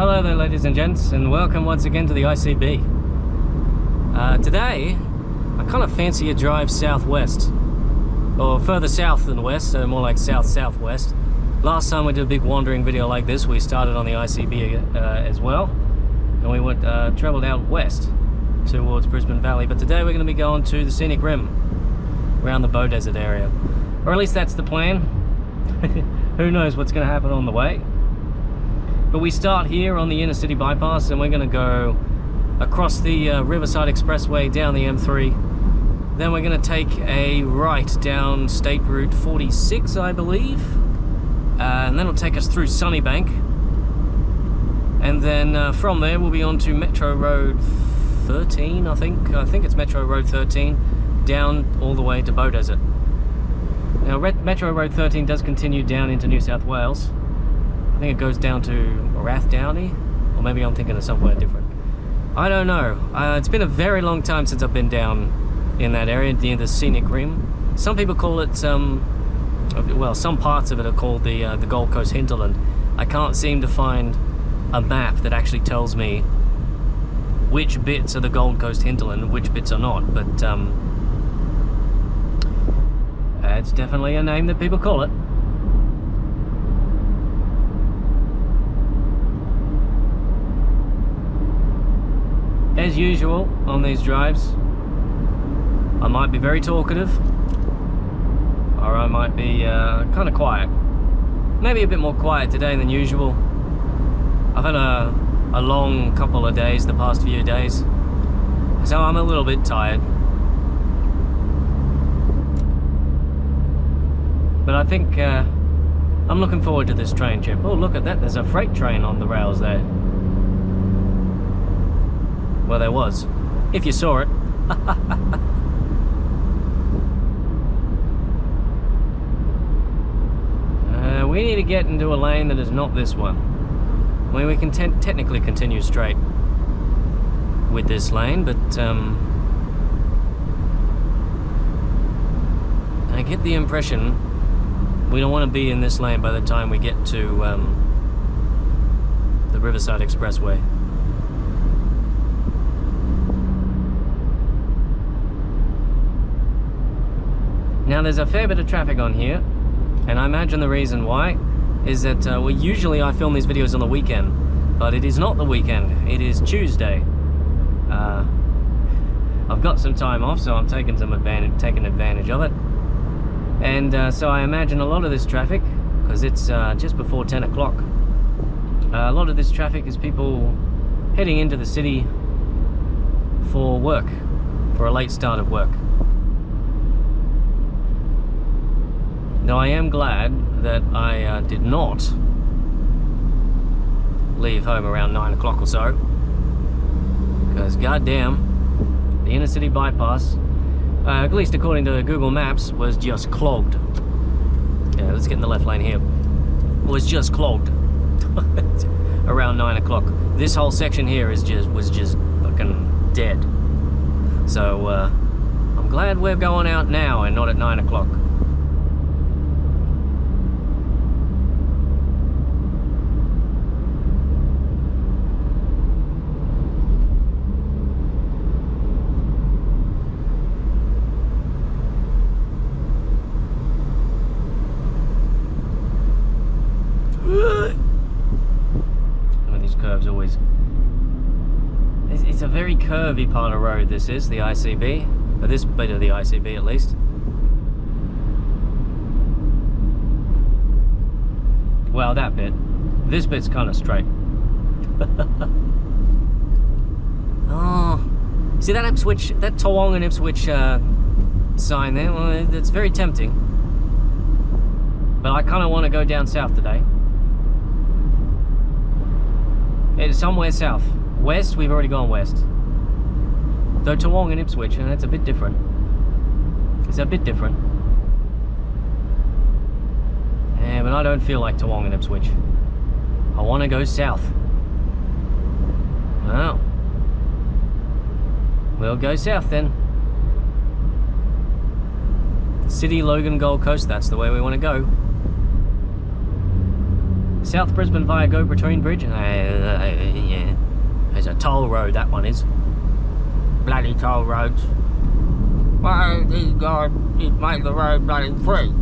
Hello there ladies and gents, and welcome once again to the ICB. Today, I kind of fancy a drive southwest, or further south than west, so more like south-southwest. Last time we did a big wandering video like this, we started on the ICB as well, and we went travelled out west towards Brisbane Valley, but today we're going to be going to the Scenic Rim, around the Beaudesert area. Or at least that's the plan. Who knows what's going to happen on the way. But we start here on the inner city bypass, and we're going to go across the Riverside Expressway down the M3. Then we're going to take a right down State Route 46, I believe. And then it'll take us through Sunnybank. And then from there we'll be on to Metro Road 13, I think. I think it's Metro Road 13, down all the way to Beaudesert. Now Metro Road 13 does continue down into New South Wales. I think it goes down to Rathdowney, or maybe I'm thinking of somewhere different. I don't know. It's been a very long time since I've been down in that area near the Scenic Rim. Some people call it, well, some parts of it are called the Gold Coast hinterland. I can't seem to find a map that actually tells me which bits are the Gold Coast hinterland and which bits are not, but it's definitely a name that people call it. As usual on these drives, I might be very talkative, or I might be kind of quiet. Maybe a bit more quiet today than usual. I've had a long couple of days the past few days, so I'm a little bit tired. But I think I'm looking forward to this train trip. Oh, look at that, there's a freight train on the rails there. Well, there was, if you saw it. We need to get into a lane that is not this one. I mean, we can technically continue straight with this lane, but I get the impression we don't want to be in this lane by the time we get to the Riverside Expressway. Now there's a fair bit of traffic on here, and I imagine the reason why is that usually I film these videos on the weekend, but it is not the weekend, it is Tuesday. I've got some time off, so I'm taking advantage of it. And so I imagine a lot of this traffic, because it's just before 10 o'clock, a lot of this traffic is people heading into the city for work, for a late start of work. Now I am glad that I did not leave home around 9 o'clock or so, because goddamn, the inner city bypass, at least according to Google Maps, was just clogged. Yeah, let's get in the left lane here. Was just clogged around 9 o'clock. This whole section here was just fucking dead. So I'm glad we're going out now and not at 9 o'clock. Always, it's a very curvy part of road, this is the ICB, or this bit of the ICB at least. Well, that bit. This bit's kind of straight. Oh, see that Ipswich, that Toowong and Ipswich sign there? Well, it's very tempting, but I kind of want to go down south today. It's somewhere south. West, we've already gone west. Though Toowong and Ipswich, and that's a bit different. It's a bit different. Yeah, but I don't feel like Toowong and Ipswich. I want to go south. Well, we'll go south then. City, Logan, Gold Coast, that's the way we want to go. South Brisbane via Go Between Bridge. Yeah. There's a toll road, that one is. Bloody toll roads. Why, these guys make the road bloody free.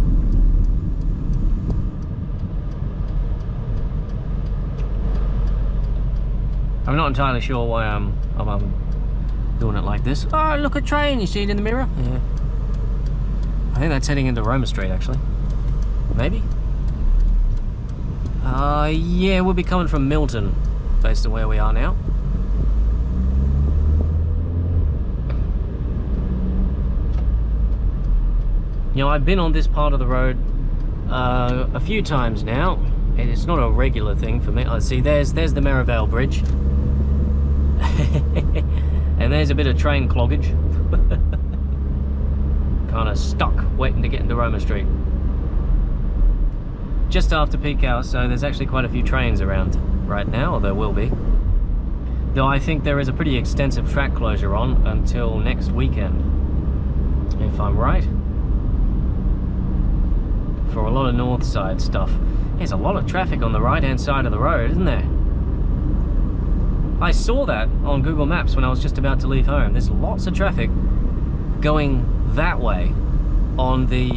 I'm not entirely sure why I'm doing it like this. Oh, look, a train. You see it in the mirror? Yeah. I think that's heading into Roma Street, actually. Maybe? Yeah, we'll be coming from Milton, based on where we are now. You know, I've been on this part of the road a few times now, and it's not a regular thing for me. I see there's the Merivale Bridge. And there's a bit of train cloggage. Kind of stuck waiting to get into Roma Street. Just after peak hour, so there's actually quite a few trains around right now, or there will be. Though I think there is a pretty extensive track closure on until next weekend, if I'm right. For a lot of north side stuff. There's a lot of traffic on the right hand side of the road, isn't there? I saw that on Google Maps when I was just about to leave home. There's lots of traffic going that way on the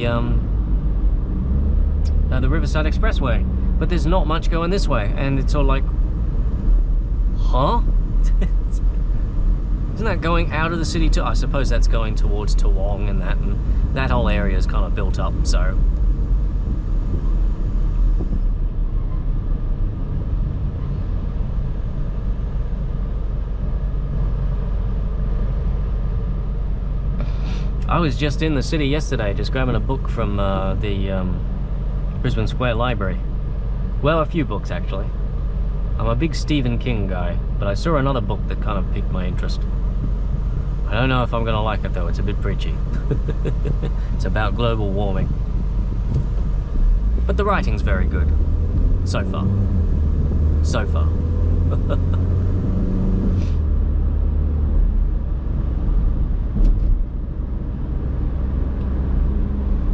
Riverside Expressway, but there's not much going this way, and it's all like, huh? Isn't that going out of the city too? I suppose that's going towards Toowong and that whole area is kind of built up, so. I was just in the city yesterday, just grabbing a book from the Brisbane Square Library. Well, a few books actually. I'm a big Stephen King guy, but I saw another book that kind of piqued my interest. I don't know if I'm gonna like it though, it's a bit preachy. It's about global warming. But the writing's very good. So far. So far.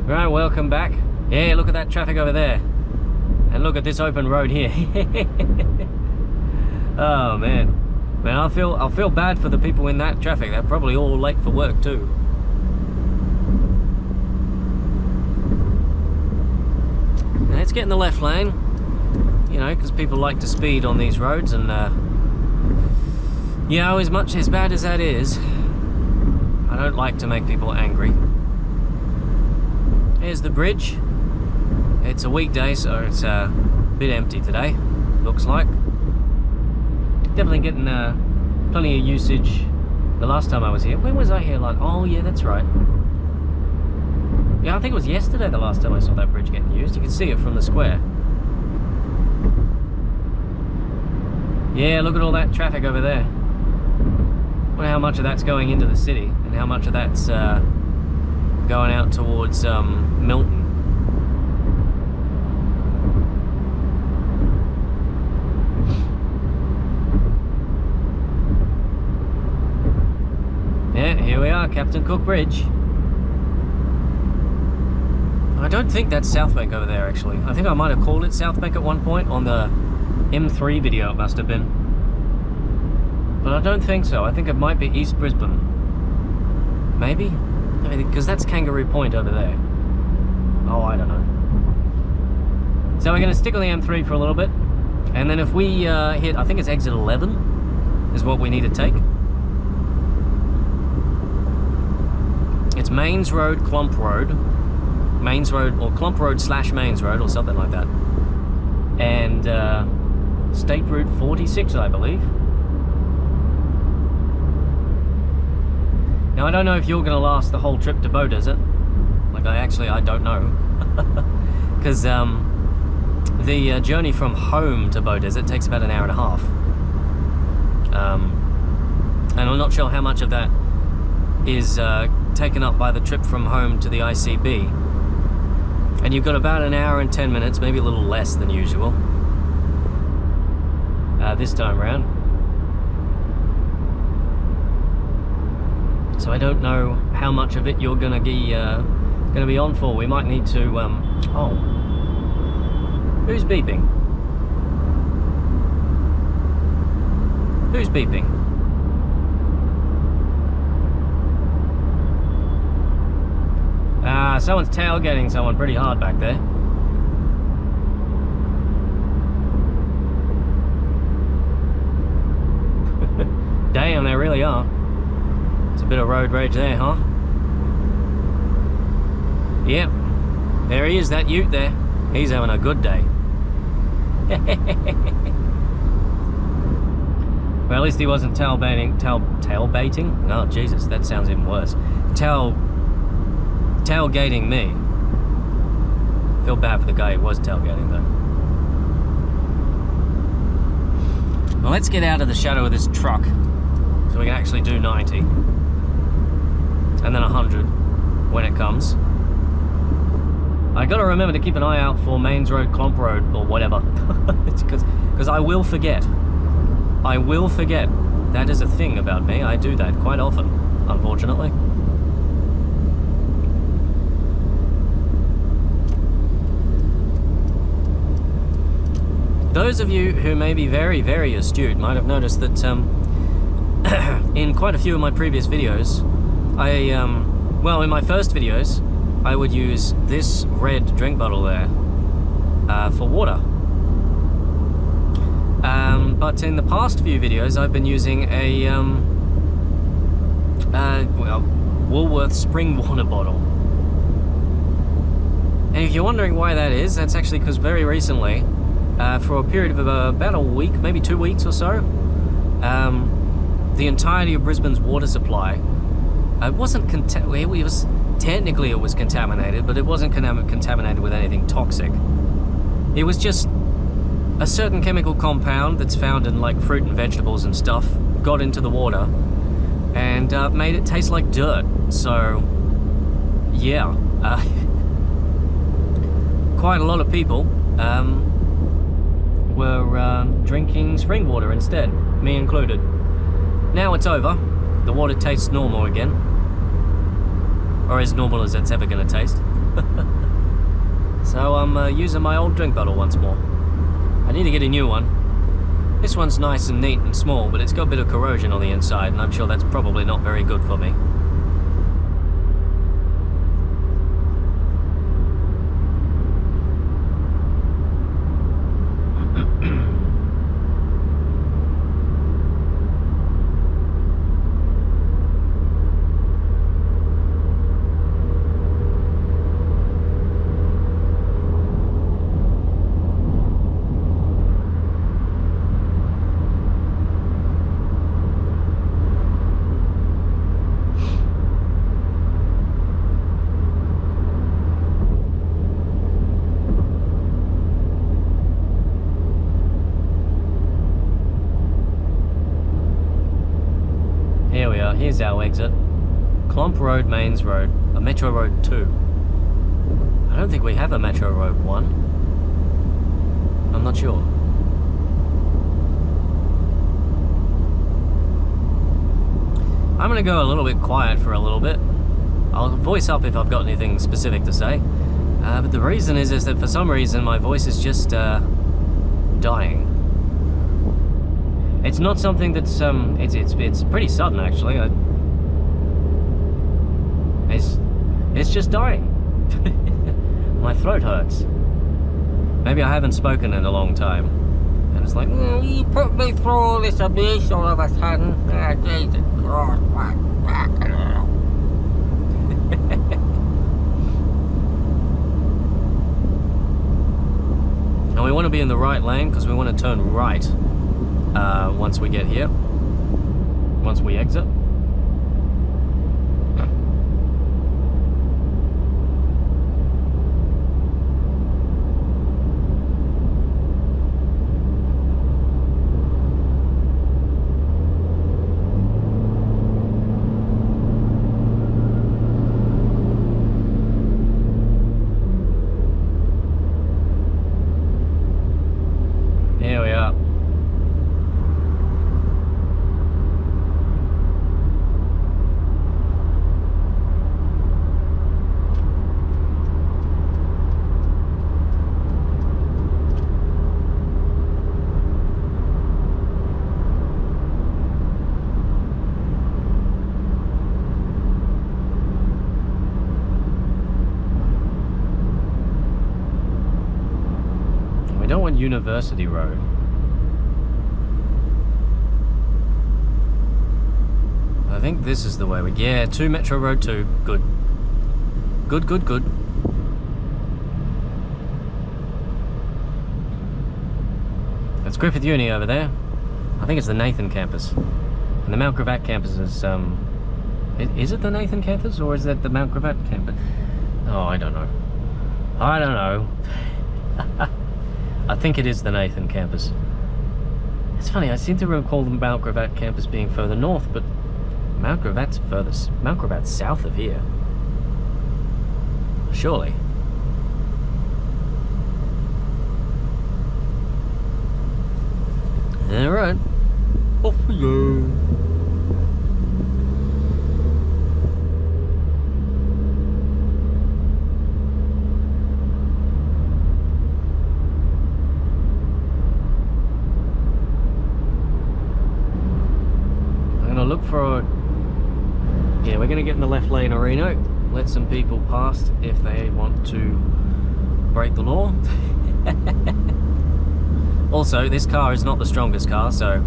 Right, welcome back. Yeah, look at that traffic over there. And look at this open road here. Oh man. Man, I feel bad for the people in that traffic. They're probably all late for work too. Now, let's get in the left lane. You know, because people like to speed on these roads, and you know, as much as bad as that is, I don't like to make people angry. Here's the bridge. It's a weekday, so it's a bit empty today, looks like. Definitely getting plenty of usage. The last time I was here, when was I here? Like, oh yeah, that's right. Yeah, I think it was yesterday the last time I saw that bridge getting used. You can see it from the square. Yeah, look at all that traffic over there. Wonder how much of that's going into the city and how much of that's going out towards Milton. Yeah, here we are, Captain Cook Bridge. I don't think that's South Bank over there actually. I think I might have called it South Bank at one point on the M3 video, it must have been. But I don't think so. I think it might be East Brisbane. Maybe? Because that's Kangaroo Point over there. Oh, I don't know. So we're going to stick on the M3 for a little bit, and then if we hit, I think it's exit 11 is what we need to take. It's Mains Road, Clump Road. Mains Road, or Clump Road / Mains Road, or something like that. And State Route 46, I believe. Now, I don't know if you're going to last the whole trip to Beaudesert. Like, I don't know. Because the journey from home to Beaudesert takes about an hour and a half. And I'm not sure how much of that is taken up by the trip from home to the ICB. And you've got about an hour and 10 minutes, maybe a little less than usual, this time around. So I don't know how much of it you're gonna be on for. We might need to. Oh, who's beeping? Who's beeping? Someone's tailgating someone pretty hard back there. Damn, they really are. It's a bit of road rage there, huh? Yep. There he is, that ute there. He's having a good day. Well, at least he wasn't tailbaiting. Tailbaiting? Oh, Jesus, that sounds even worse. Tailgating me. Feel bad for the guy who was tailgating, though. Well, let's get out of the shadow of this truck so we can actually do 90. And then 100 when it comes. I gotta remember to keep an eye out for Mains Road, Clomp Road, or whatever. Because I will forget. I will forget. That is a thing about me. I do that quite often, unfortunately. Those of you who may be very, very astute might have noticed that in quite a few of my previous videos, well, in my first videos, I would use this red drink bottle there for water. But in the past few videos, I've been using a well, Woolworth spring water bottle. And if you're wondering why that is, that's actually because very recently, for a period of about a week, maybe 2 weeks or so, the entirety of Brisbane's water supply wasn't technically it was contaminated, but it wasn't contaminated with anything toxic. It was just a certain chemical compound that's found in like fruit and vegetables and stuff got into the water and made it taste like dirt. So yeah, quite a lot of people were drinking spring water instead, me included. Now it's over. The water tastes normal again. Or as normal as it's ever going to taste. So I'm using my old drink bottle once more. I need to get a new one. This one's nice and neat and small, but it's got a bit of corrosion on the inside, and I'm sure that's probably not very good for me. Here's our exit. Clomp Road, Mains Road, a Metro Road 2. I don't think we have a Metro Road 1. I'm not sure. I'm gonna go a little bit quiet for a little bit. I'll voice up if I've got anything specific to say. But the reason is that for some reason my voice is just dying. It's not something that's it's pretty sudden actually. It's just dying. My throat hurts. Maybe I haven't spoken in a long time, and it's like, you put me through all this abuse all of a sudden. Jesus Christ! And we want to be in the right lane because we want to turn right. Once we get here, once we exit. Here we are. We don't want University Road. I think this is the way we... Yeah, 2 Metro Road 2. Good. Good, good, good. That's Griffith Uni over there. I think it's the Nathan campus. And the Mount Gravatt campus is... Is it the Nathan campus or is that the Mount Gravatt campus? Oh, I don't know. I don't know. I think it is the Nathan campus. It's funny, I seem to recall the Mount Gravatt campus being further north, but Mount Gravatt's furthest. Mount Gravatt's south of here. Surely. Alright. Off we go. Look for a... Yeah, we're going to get in the left lane, Reno. Let some people past if they want to break the law. Also, this car is not the strongest car, so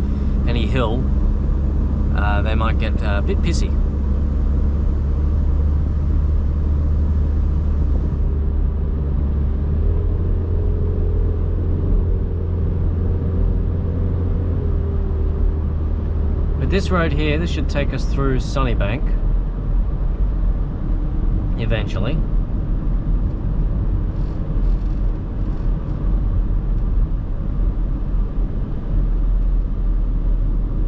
any hill, they might get a bit pissy. This road here, this should take us through Sunnybank eventually.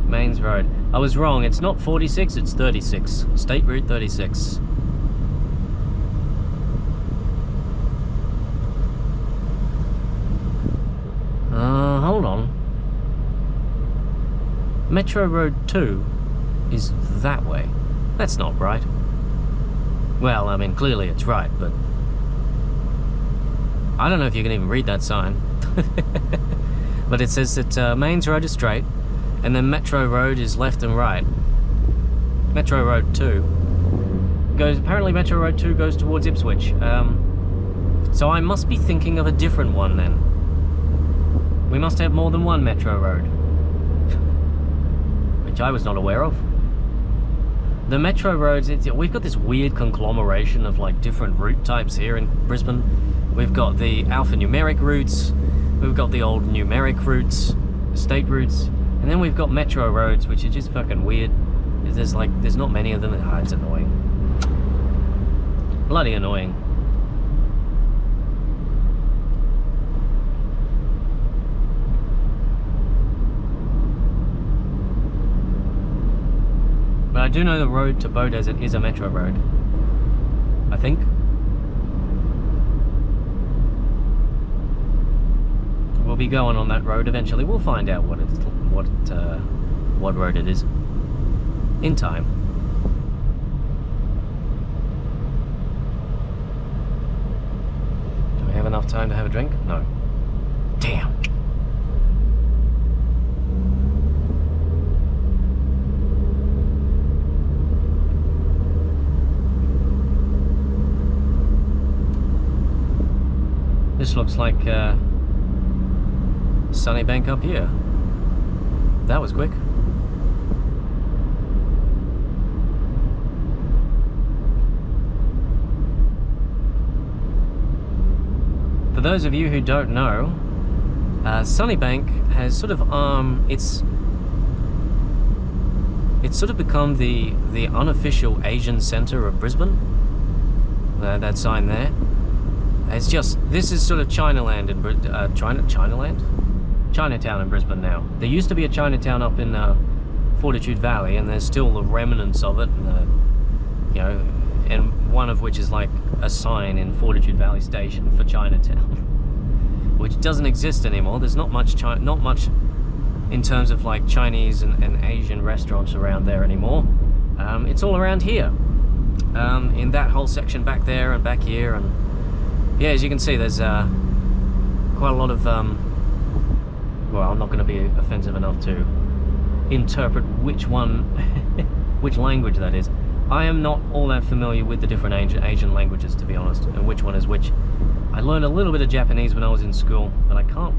Mains Road. I was wrong, it's not 46, it's 36. State Route 36. Hold on. Metro Road 2 is that way. That's not right. Well, I mean, clearly it's right, but I don't know if you can even read that sign. But it says that Mains Road is straight, and then Metro Road is left and right. Metro Road 2 goes... Apparently Metro Road 2 goes towards Ipswich. So I must be thinking of a different one then. We must have more than one Metro Road. Which I was not aware of. The Metro roads, we've got this weird conglomeration of like different route types here in Brisbane. We've got the alphanumeric routes, we've got the old numeric routes, state routes, and then we've got Metro roads, which are just fucking weird. There's not many of them. It's annoying. Bloody annoying. But I do know the road to Beaudesert is a Metro road. I think. We'll be going on that road eventually. We'll find out what road it is in time. Do we have enough time to have a drink? No. Damn. This looks like Sunnybank up here. That was quick. For those of you who don't know, Sunnybank has sort of it's sort of become the unofficial Asian centre of Brisbane. That sign there. It's just, this is sort of Chinaland in Chinatown in Brisbane now. There used to be a Chinatown up in Fortitude Valley, and there's still the remnants of it, and, you know, and one of which is like a sign in Fortitude Valley Station for Chinatown, which doesn't exist anymore. There's not much in terms of like Chinese and Asian restaurants around there anymore. It's all around here, in that whole section back there and back here, and yeah, as you can see, there's quite a lot of, well, I'm not going to be offensive enough to interpret which one, which language that is. I am not all that familiar with the different Asian languages, to be honest, and which one is which. I learned a little bit of Japanese when I was in school, but I can't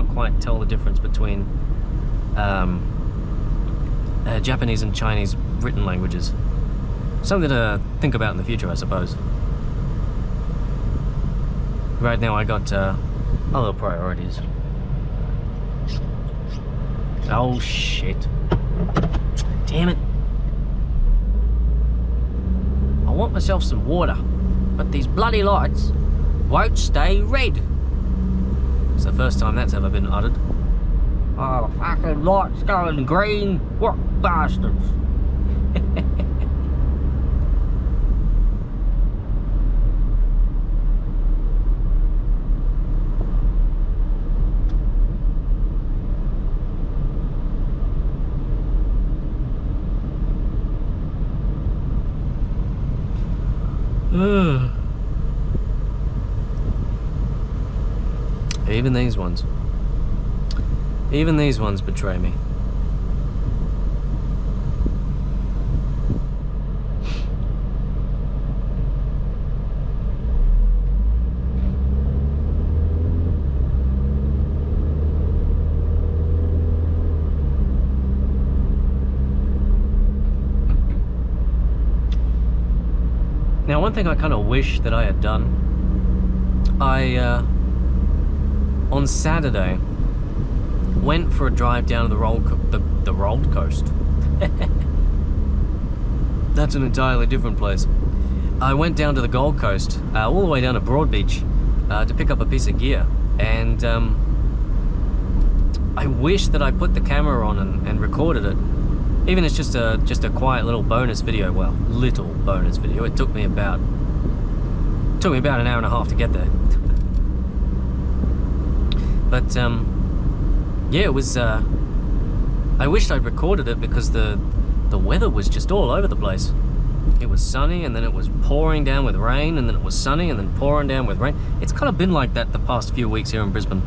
quite tell the difference between Japanese and Chinese written languages. Something to think about in the future, I suppose. Right now I got other priorities. Oh shit. Damn it. I want myself some water, but these bloody lights won't stay red. It's the first time that's ever been uttered. Oh, the fucking light's going green. What bastards. Even these ones betray me. Now, one thing I kind of wish that I had done, on Saturday, went for a drive down to the Rolled Coast. That's an entirely different place. I went down to the Gold Coast, all the way down to Broadbeach, to pick up a piece of gear, and I wish that I put the camera on and recorded it. Even if it's just a quiet little bonus video. Well, little bonus video. It took me about an hour and a half to get there. But yeah, it was. I wished I'd recorded it because the weather was just all over the place. It was sunny, and then it was pouring down with rain, and then it was sunny, and then pouring down with rain. It's kind of been like that the past few weeks here in Brisbane.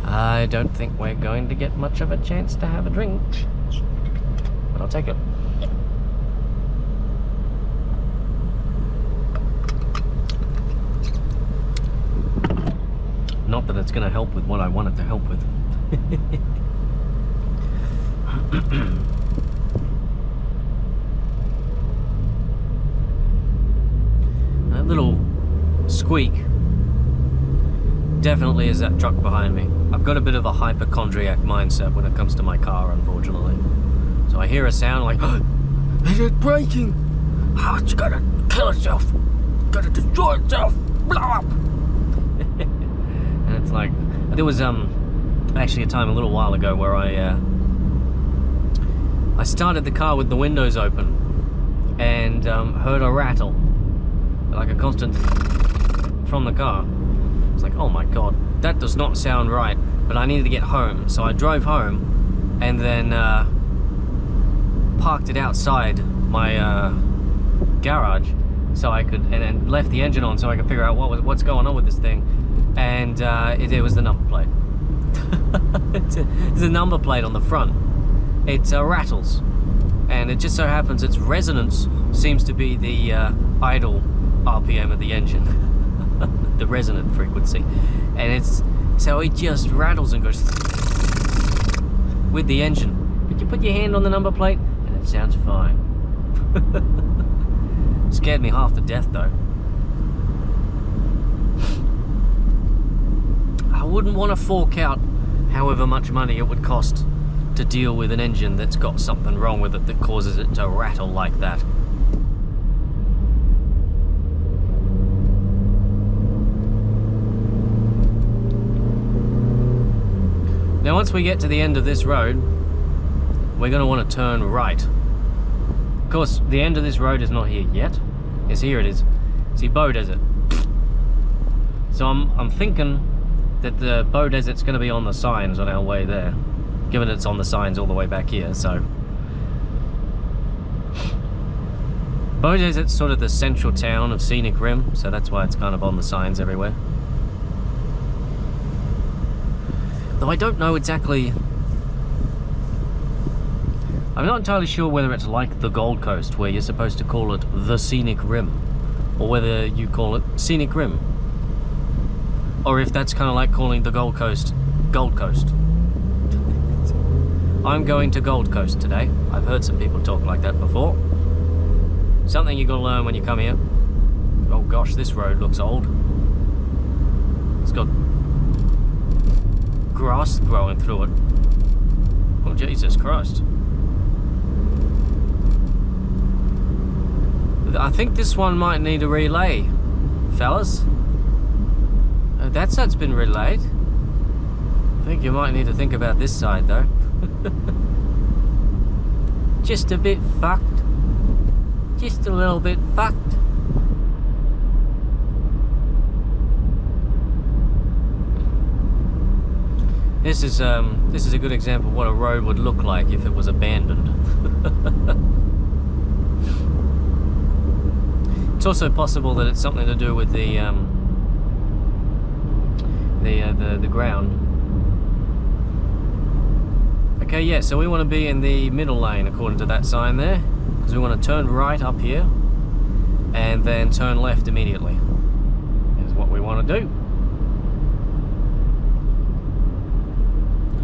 I don't think we're going to get much of a chance to have a drink, but I'll take it. Not that it's going to help with what I want it to help with. That little squeak definitely is that truck behind me. I've got a bit of a hypochondriac mindset when it comes to my car, unfortunately. So I hear a sound like, oh, is it braking? Oh, it's gonna kill itself. It's gonna destroy itself. Blow up. And it's like, there was actually a time a little while ago where I started the car with the windows open and heard a rattle, like a constant from the car. It's like, oh my god, that does not sound right, but I needed to get home. So I drove home and then parked it outside my garage so I could, and then left the engine on so I could figure out what's going on with this thing. And it was the number plate. It's a number plate on the front. It rattles, and it just so happens its resonance seems to be the idle RPM of the engine. The resonant frequency, and so it just rattles and goes with the engine. But you put your hand on the number plate and it sounds fine. Scared me half to death though. I wouldn't want to fork out however much money it would cost to deal with an engine that's got something wrong with it that causes it to rattle like that. Now once we get to the end of this road, we're going to want to turn right. Of course, the end of this road is not here yet. Yes, here it is. See, Beaudesert. So I'm thinking that the Beaudesert's going to be on the signs on our way there, given it's on the signs all the way back here. So Beaudesert's sort of the central town of Scenic Rim, so that's why it's kind of on the signs everywhere. Though I don't know exactly I'm not entirely sure whether it's like the Gold Coast, where you're supposed to call it the Scenic Rim, or whether you call it Scenic Rim, or if that's kind of like calling the Gold Coast Gold Coast. I'm going to Gold Coast today. I've heard some people talk like that before. Something you gotta learn when you come here. Oh gosh, this road looks old. It's got grass growing through it. Oh Jesus Christ. I think this one might need a relay, fellas. That side's been relayed. I think you might need to think about this side though. Just a bit fucked. Just a little bit fucked. This is a good example of what a road would look like if it was abandoned. It's also possible that it's something to do with the ground. Okay, yeah, so we want to be in the middle lane according to that sign there, because we want to turn right up here and then turn left immediately. Is what we want to do.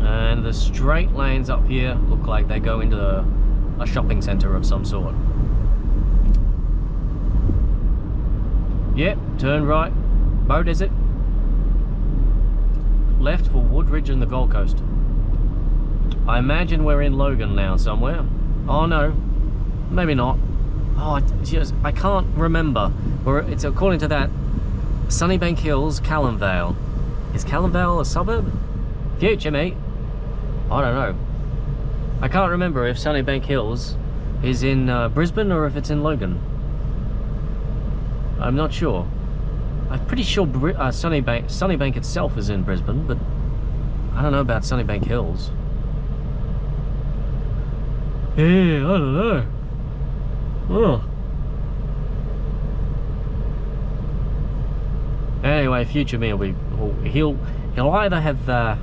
And the straight lanes up here look like they go into a shopping centre of some sort. Yep, turn right, Beaudesert. Left for Woodridge and the Gold Coast. I imagine we're in Logan now somewhere. Oh no, maybe not. Oh, I can't remember. It's according to that, Sunnybank Hills, Callanvale. Is Callanvale a suburb? Future me. I don't know. I can't remember if Sunnybank Hills is in Brisbane or if it's in Logan. I'm not sure. I'm pretty sure Sunnybank itself is in Brisbane, but I don't know about Sunnybank Hills. Yeah, I don't know. Oh. Anyway, future me will be. He'll either have.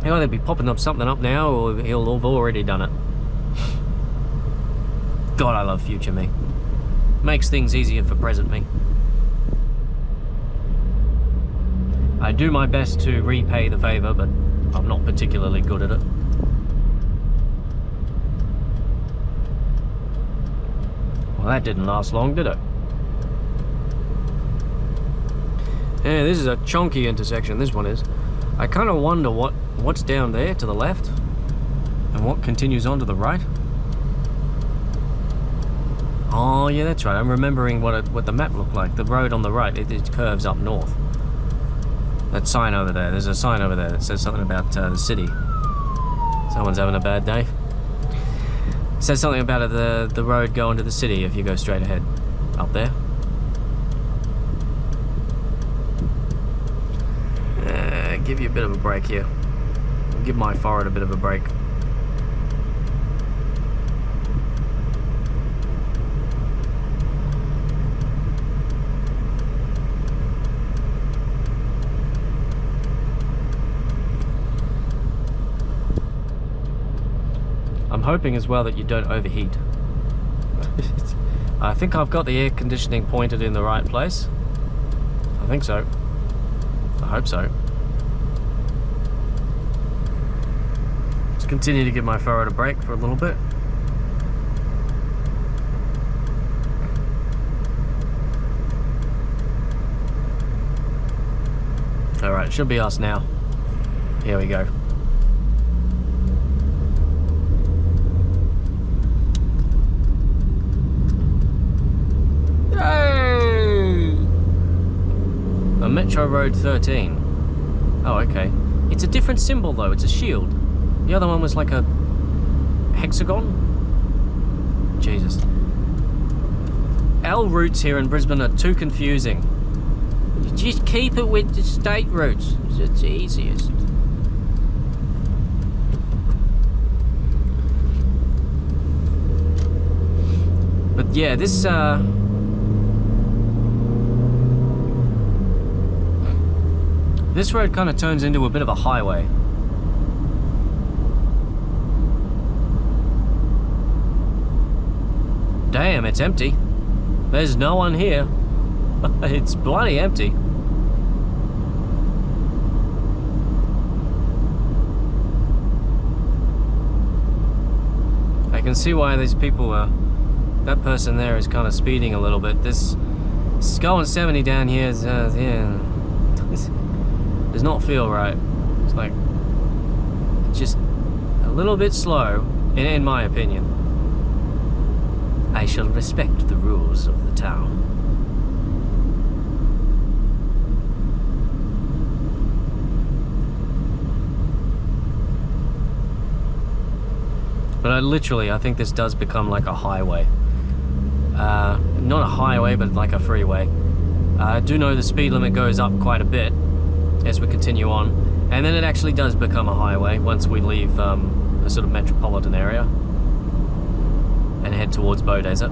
He'll either be popping up something up now, or he'll have already done it. God, I love future me. Makes things easier for present me. I do my best to repay the favour, but I'm not particularly good at it. Well, that didn't last long, did it? Yeah, this is a chunky intersection, this one is. I kind of wonder what's down there to the left and what continues on to the right. Oh yeah, that's right. I'm remembering what the map looked like. The road on the right, it curves up north. That sign over there. There's a sign over there that says something about the city. Someone's having a bad day. It says something about the road going to the city if you go straight ahead up there. Give you a bit of a break here. Give my forehead a bit of a break. I'm hoping as well that you don't overheat. I think I've got the air conditioning pointed in the right place. I think so. I hope so. Just continue to give my forehead a break for a little bit. Alright, should be us now. Here we go. A Metro Road 13. Oh, okay. It's a different symbol though, it's a shield. The other one was like a hexagon? Jesus. L routes here in Brisbane are too confusing. You just keep it with the state routes. It's the easiest. But yeah, this this road kind of turns into a bit of a highway. Damn, it's empty. There's no one here. It's bloody empty. I can see why these people are... That person there is kind of speeding a little bit. This going 70 down here is, yeah, does not feel right. It's like, just a little bit slow, in my opinion. I shall respect the rules of the town. But I think this does become like a highway. Not a highway, but like a freeway. I do know the speed limit goes up quite a bit as we continue on. And then it actually does become a highway once we leave a sort of metropolitan area and head towards Beaudesert.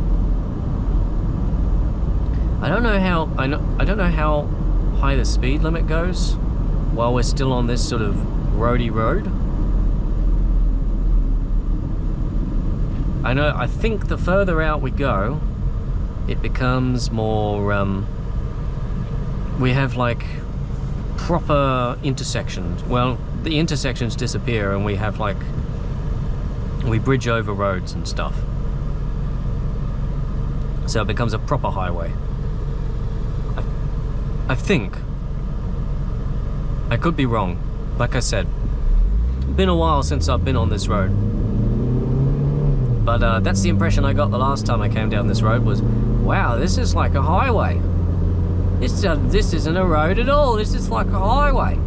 I don't know how high the speed limit goes while we're still on this sort of roady road. I think the further out we go, it becomes more, we have like proper intersections. Well, the intersections disappear and we have like, we bridge over roads and stuff. So it becomes a proper highway. I think. I could be wrong. Like I said, been a while since I've been on this road. But that's the impression I got the last time I came down this road was, wow, this is like a highway. This isn't a road at all. This is like a highway.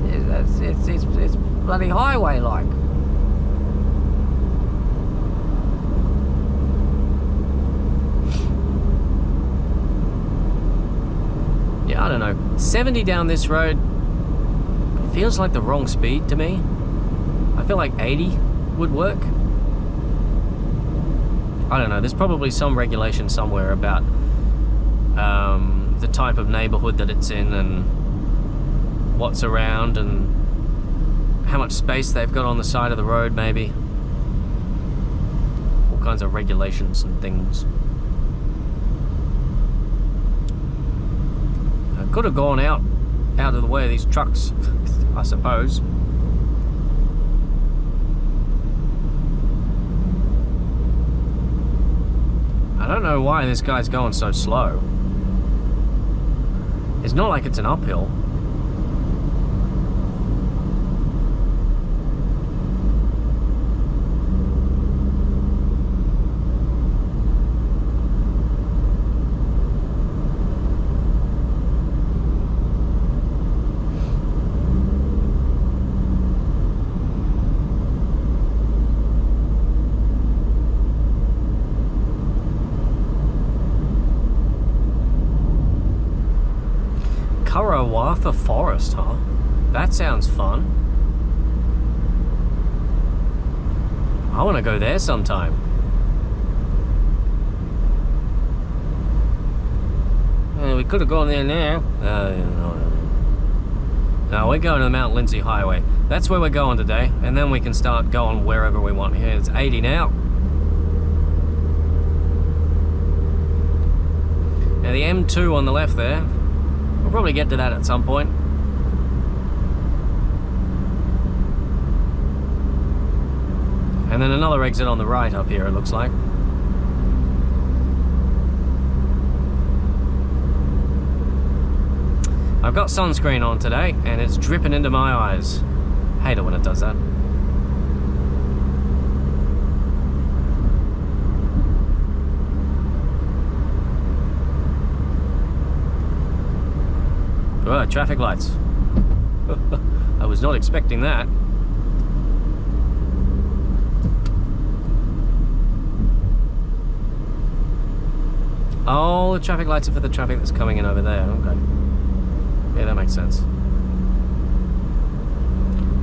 It's bloody highway-like. Yeah, I don't know. 70 down this road feels like the wrong speed to me. I feel like 80 would work. I don't know, there's probably some regulation somewhere about the type of neighborhood that it's in and what's around and how much space they've got on the side of the road, maybe. All kinds of regulations and things. I could have gone out of the way of these trucks, I suppose. I don't know why this guy's going so slow. It's not like it's an uphill. Karawatha Forest, huh? That sounds fun. I want to go there sometime. We could have gone there now. No, we're going to the Mount Lindsey Highway. That's where we're going today, and then we can start going wherever we want. Here, it's 80 now. Now the M2 on the left there, we'll probably get to that at some point. And then another exit on the right up here, it looks like. I've got sunscreen on today, and it's dripping into my eyes. Hate it when it does that. Oh, traffic lights. I was not expecting that. Oh, the traffic lights are for the traffic that's coming in over there. Okay. Yeah, that makes sense.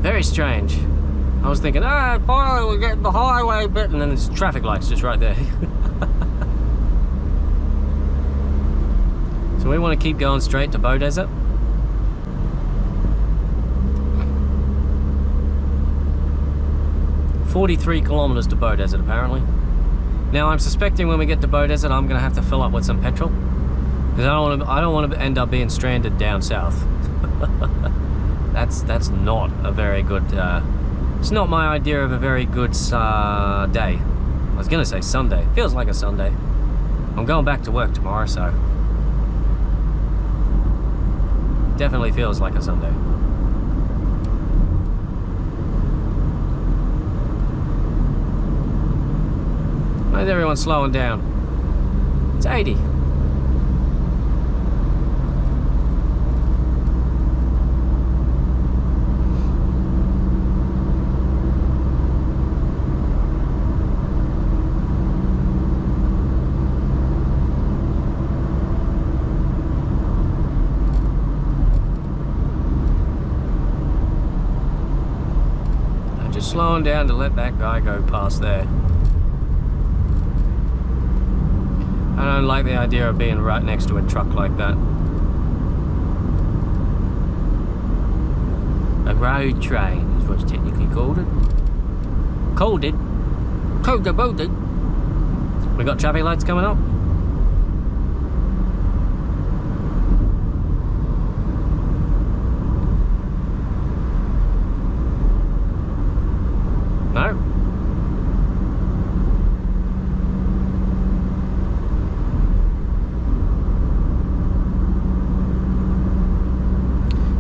Very strange. I was thinking, finally we're getting the highway bit, and then there's traffic lights just right there. So we want to keep going straight to Beaudesert. .43 kilometers to Beaudesert, apparently. Now I'm suspecting when we get to Beaudesert, I'm going to have to fill up with some petrol, because I don't want to end up being stranded down south. That's not a very good. It's not my idea of a very good day. I was going to say Sunday. Feels like a Sunday. I'm going back to work tomorrow, so definitely feels like a Sunday. Why is everyone slowing down? It's 80. I'm just slowing down to let that guy go past there. I don't like the idea of being right next to a truck like that. A road train is what's technically called it. Called it? Called it. We got traffic lights coming up. No?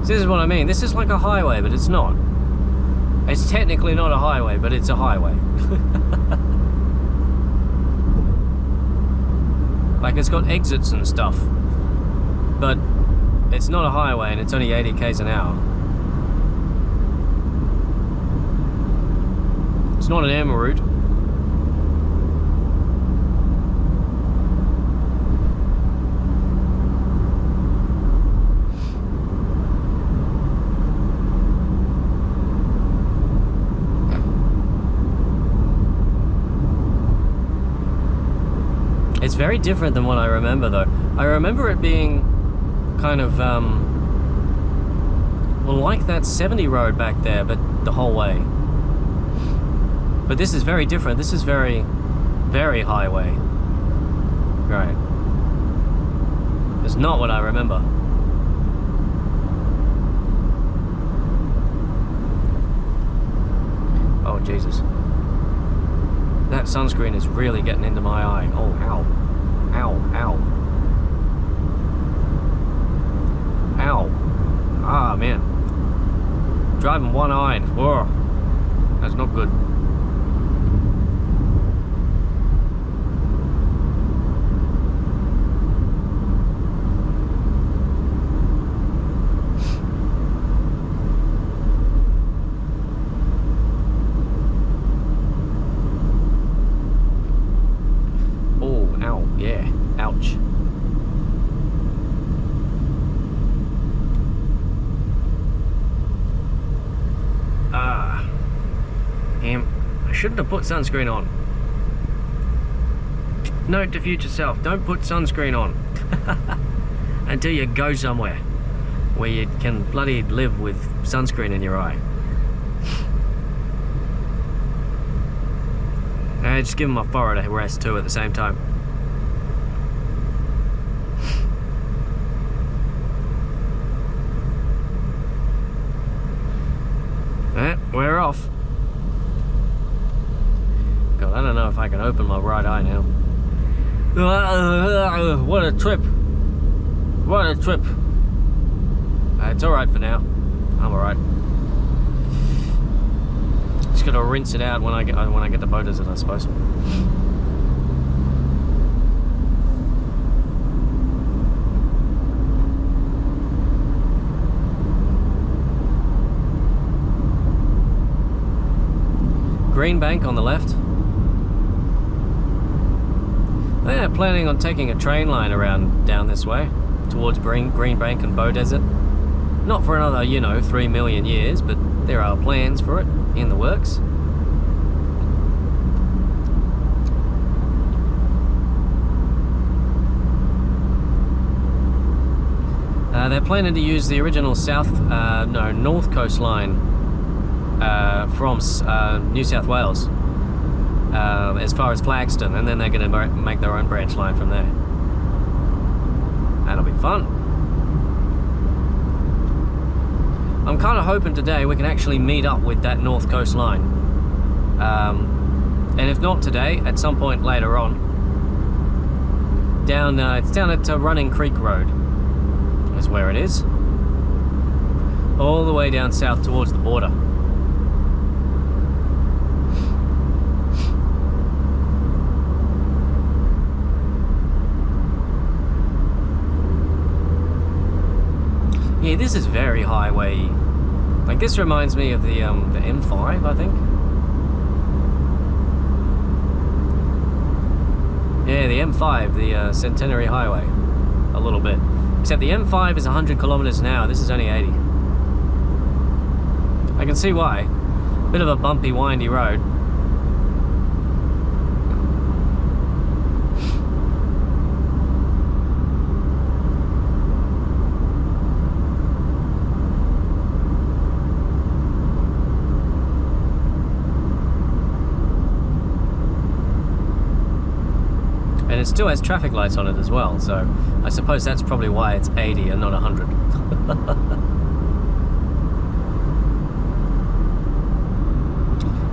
This is what I mean. This is like a highway, but it's not. It's technically not a highway, but it's a highway. Like, it's got exits and stuff, but it's not a highway, and it's only 80 k's an hour. It's not an M route. It's very different than what I remember, though. I remember it being kind of, well, like that 70 road back there, but the whole way. But this is very different. This is very, very highway. Right. It's not what I remember. Oh, Jesus. That sunscreen is really getting into my eye. Oh, ow. Ow, ow. Ow. Ah, man. Driving one-eyed. Whoa. That's not good. Yeah, ouch. Damn, I shouldn't have put sunscreen on. Note to future self, don't put sunscreen on until you go somewhere where you can bloody live with sunscreen in your eye. Just give my forehead a rest too at the same time. We're off. God, I don't know if I can open my right eye now. What a trip. What a trip. It's alright for now. I'm alright. Just gotta rinse it out when I get to Beaudesert, I suppose. Green Bank on the left. They're planning on taking a train line around down this way towards Green Bank and Beaudesert. Not for another, 3 million years, but there are plans for it in the works. They're planning to use the original north coastline from New South Wales as far as Flagstone, and then they're going to make their own branch line from there. That'll be fun. I'm kind of hoping today we can actually meet up with that North Coast line. And if not today, at some point later on, it's down at Running Creek Road is where it is. All the way down south towards the border. Yeah, this is very highway. Like, this reminds me of the M5, I think. Yeah, the M5, the Centenary Highway, a little bit. Except the M5 is 100 kilometers an hour. This is only 80. I can see why. Bit of a bumpy, windy road. And it still has traffic lights on it as well, so I suppose that's probably why it's 80 and not 100.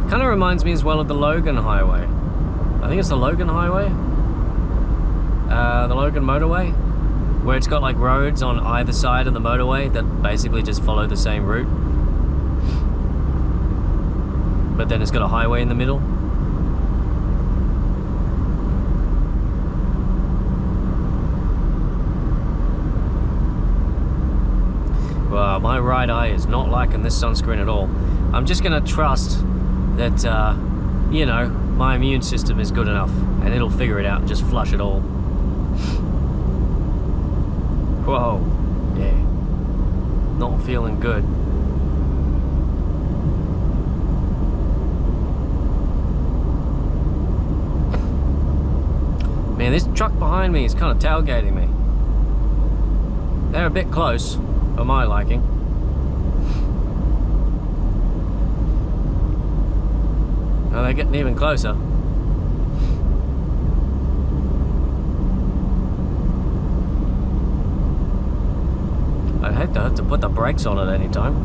Kind of reminds me as well of the Logan Highway. I think it's the Logan Highway? The Logan Motorway? Where it's got like roads on either side of the motorway that basically just follow the same route. But then it's got a highway in the middle. Well, my right eye is not liking this sunscreen at all. I'm just gonna trust that, you know, my immune system is good enough and it'll figure it out and just flush it all. Whoa, yeah, not feeling good. Man, this truck behind me is kind of tailgating me. They're a bit close for my liking. Oh, they're getting even closer. I'd hate to have to put the brakes on at any time.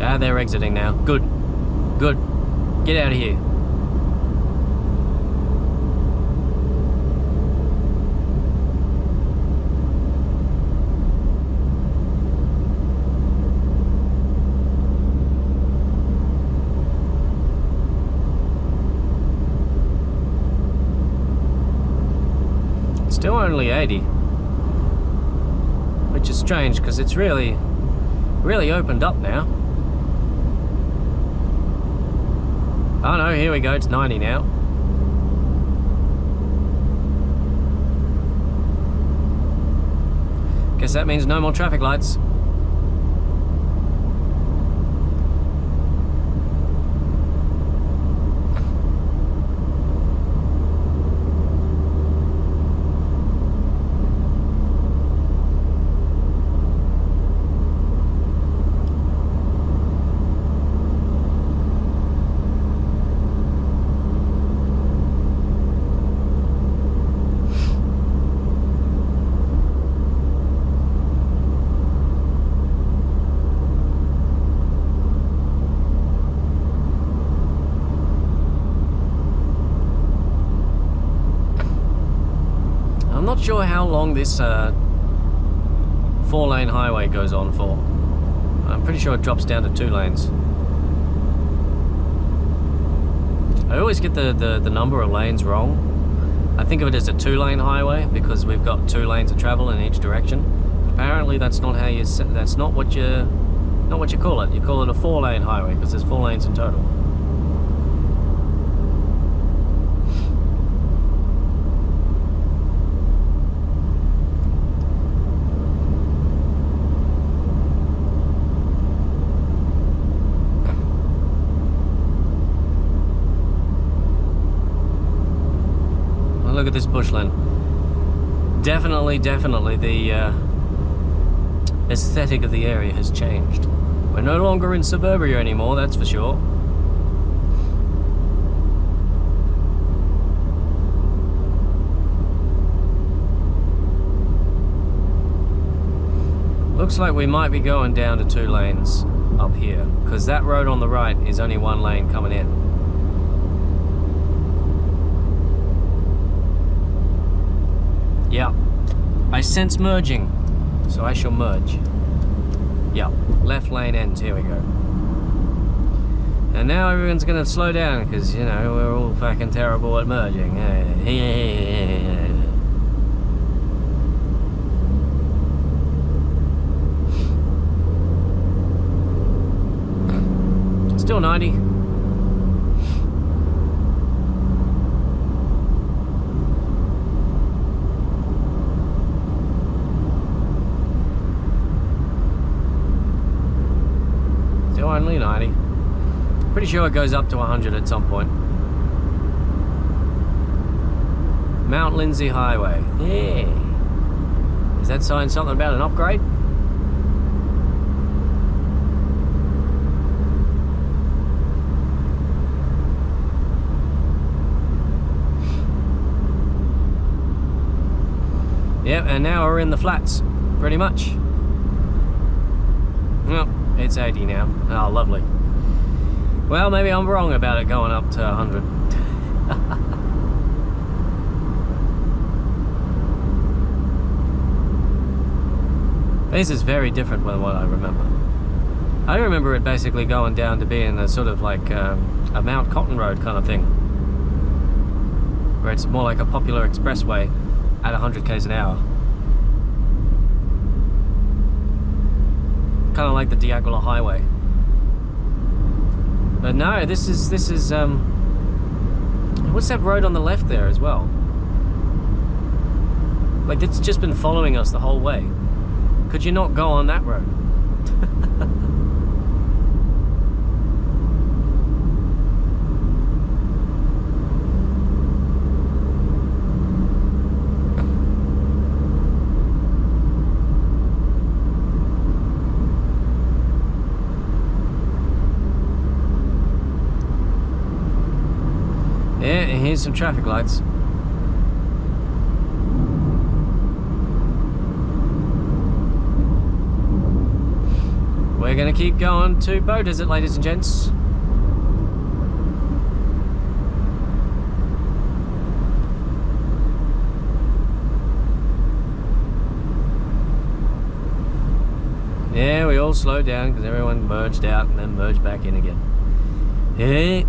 Ah, they're exiting now. Good. Good. Get out of here. Still only 80, which is strange because it's really opened up now. Oh no, here we go, it's 90 now. Guess that means no more traffic lights. I'm not sure how long this 4-lane highway goes on for. I'm pretty sure it drops down to 2 lanes. I always get the number of lanes wrong. I think of it as a 2-lane highway because we've got 2 lanes of travel in each direction. Apparently that's not how you that's not what you call it. You call it a 4-lane highway because there's 4 lanes in total. Look at this bushland. Definitely the aesthetic of the area has changed. We're no longer in suburbia anymore, that's for sure. Looks like we might be going down to 2 lanes up here, because that road on the right is only 1 lane coming in. Yeah, I sense merging, so I shall merge. Yeah, left lane ends, here we go. And now everyone's gonna slow down, because, you know, we're all fucking terrible at merging. Still 90. Still only 90. Pretty sure it goes up to 100 at some point. Mount Lindsey Highway. Yeah. Is that saying something about an upgrade? Yep, and now we're in the flats, pretty much. Well, it's 80 now. Oh, lovely. Well, maybe I'm wrong about it going up to 100. This is very different than what I remember. I remember it basically going down to being a sort of like a Mount Cotton Road kind of thing, where it's more like a popular expressway at 100 km an hour. Kind of like the Diagonal Highway. But no, this is what's that road on the left there as well? Like, it's just been following us the whole way. Could you not go on that road? Yeah, and here's some traffic lights. We're gonna keep going to Beaudesert, ladies and gents. Yeah, we all slowed down because everyone merged out and then merged back in again. Yeah.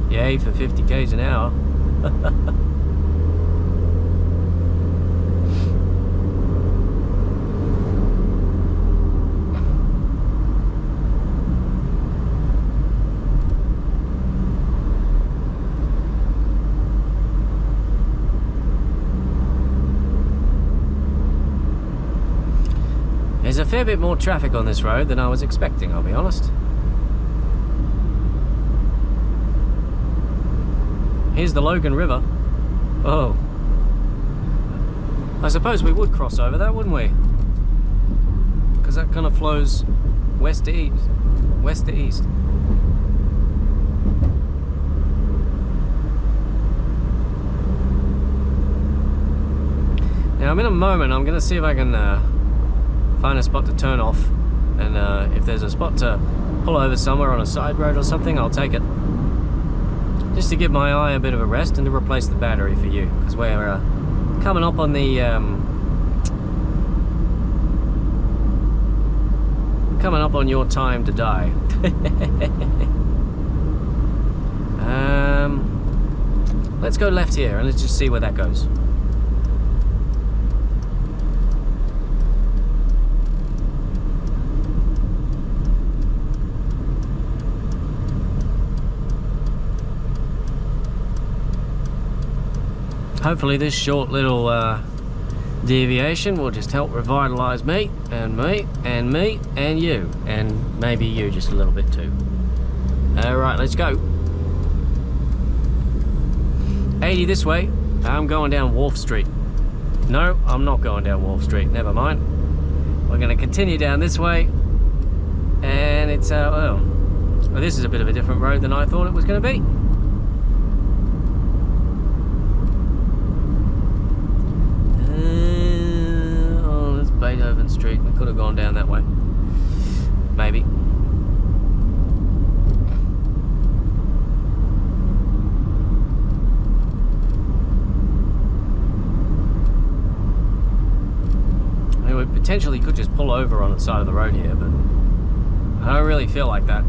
Yay for 50 km an hour. There's a fair bit more traffic on this road than I was expecting, I'll be honest. Here's the Logan River. Oh. I suppose we would cross over that, wouldn't we? Because that kind of flows west to east. West to east. Now, in a moment, I'm going to see if I can find a spot to turn off. And if there's a spot to pull over somewhere on a side road or something, I'll take it. Just to give my eye a bit of a rest and to replace the battery for you, because we're coming up on the coming up on your time to die. Let's go left here and let's just see where that goes. Hopefully this short little deviation will just help revitalize me and me and me and you, and maybe you just a little bit too. Alright, let's go. 80 this way. I'm going down Wharf Street. No, I'm not going down Wharf Street, never mind. We're going to continue down this way, and it's well, Well, this is a bit of a different road than I thought it was going to be. Oh, that's Beethoven Street. We could have gone down that way. Maybe. I mean, we potentially could just pull over on the side of the road here, but I don't really feel like that.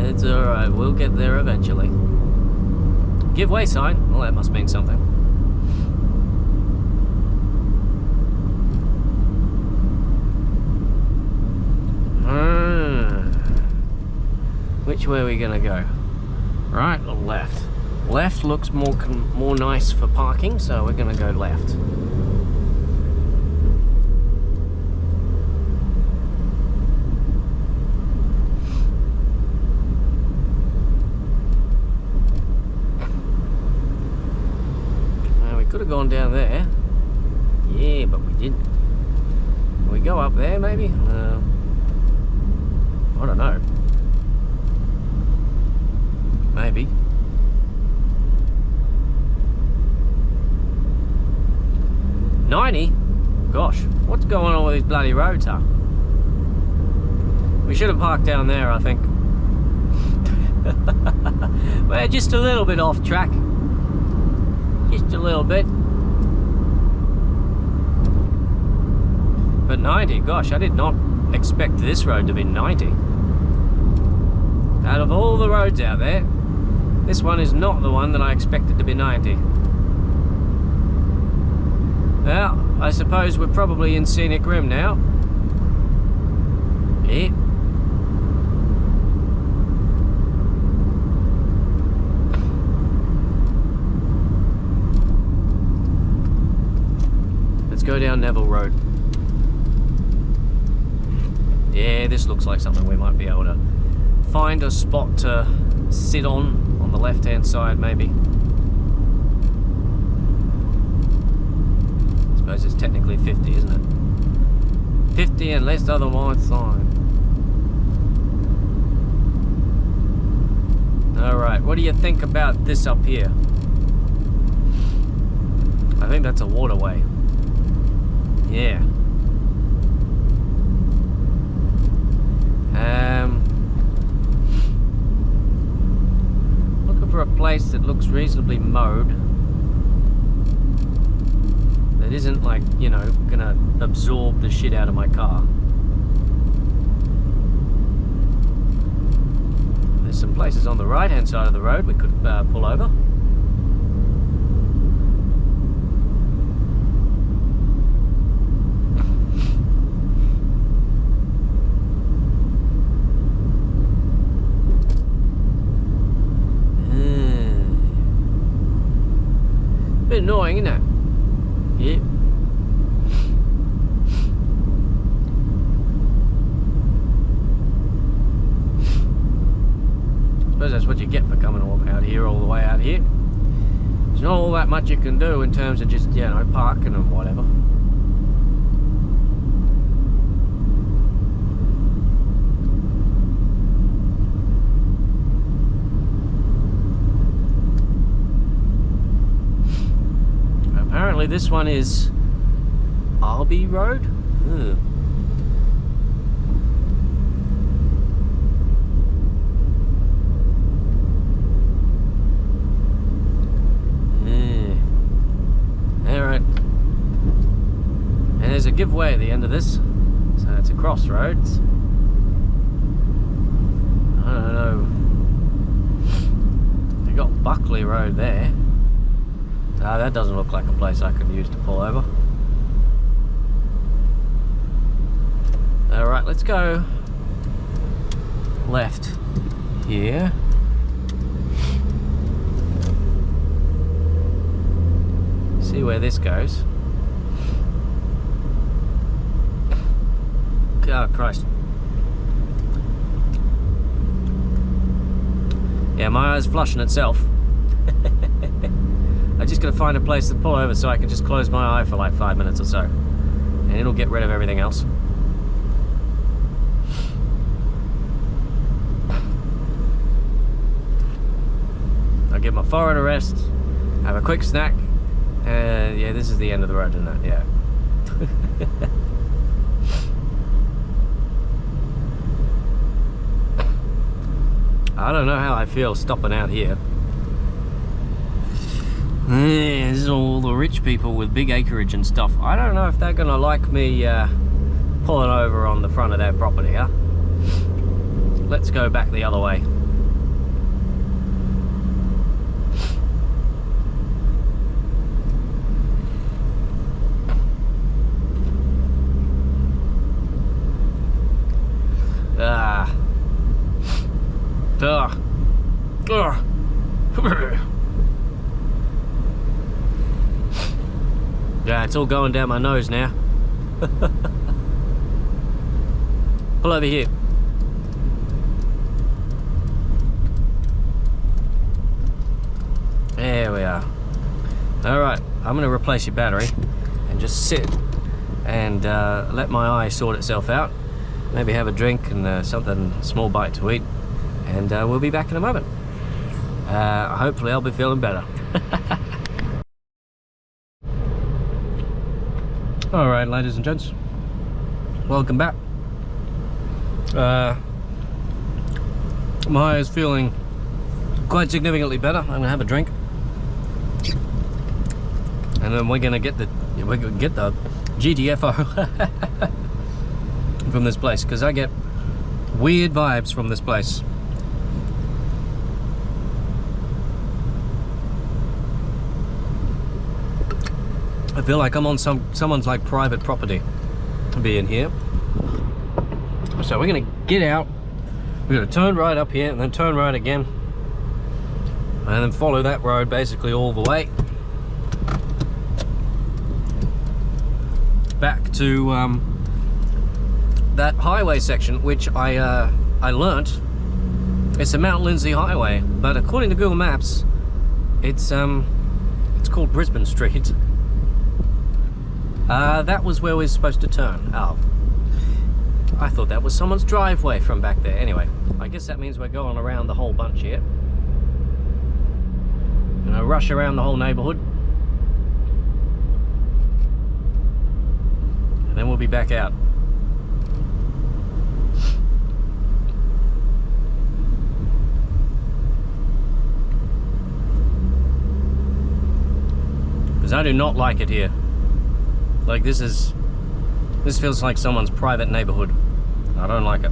It's alright, we'll get there eventually. Give way sign? Well, that must mean something. Which way are we gonna go? Right or left? Left looks more nice for parking, so we're gonna go left. Now we could have gone down there. Yeah, but we didn't. Can we go up there maybe? I don't know. Maybe. $90? Gosh, what's going on with these bloody roads, huh? We should have parked down there, I think. We're just a little bit off track. Just a little bit. But 90, gosh, I did not expect this road to be 90. Out of all the roads out there, this one is not the one that I expected to be 90. Well, I suppose we're probably in Scenic Rim now. Yeah. Let's go down Neville Road. Yeah, this looks like something we might be able to find a spot to sit on the left-hand side, maybe. I suppose it's technically 50, isn't it? 50 unless otherwise signed. Alright, what do you think about this up here? I think that's a waterway. Yeah. Looking for a place that looks reasonably mowed. That isn't like, you know, gonna absorb the shit out of my car. There's some places on the right hand side of the road we could pull over. Bit annoying, isn't it? Yeah. I suppose that's what you get for coming out here, all the way out here. There's not all that much you can do in terms of just, you know, parking and whatever. Apparently this one is Arby Road? Alright. And there's a giveaway at the end of this. So it's a crossroads. I don't know. We got Buckley Road there. Ah, that doesn't look like a place I could use to pull over. Alright, let's go left here. See where this goes. Oh, Christ. Yeah, my eye's flushing itself. I just gotta find a place to pull over so I can just close my eye for like 5 minutes or so, and it'll get rid of everything else. I'll give my forehead a rest, have a quick snack, and yeah, this is the end of the road, isn't it? Yeah. I don't know how I feel stopping out here. Yeah, this is all the rich people with big acreage and stuff. I don't know if they're gonna like me pulling over on the front of their property, huh? Let's go back the other way. Yeah, it's all going down my nose now. Pull over here. There we are. Alright, I'm going to replace your battery and just sit and let my eye sort itself out. Maybe have a drink and something small bite to eat, and we'll be back in a moment. Hopefully I'll be feeling better. Alright, ladies and gents, welcome back. My eye is feeling quite significantly better. I'm gonna have a drink, and then we're gonna get the GTFO from this place, because I get weird vibes from this place. I feel like I'm on someone's like private property to be in here. So we're gonna get out, we're gonna turn right up here and then turn right again, and then follow that road basically all the way back to that highway section, which I learnt it's the Mount Lindsey Highway, but according to Google Maps it's called Brisbane Street. That was where we were supposed to turn. Oh, I thought that was someone's driveway from back there. Anyway, I guess that means we're going around the whole bunch here. Gonna rush around the whole neighborhood, and then we'll be back out. Because I do not like it here. Like, this feels like someone's private neighborhood. I don't like it.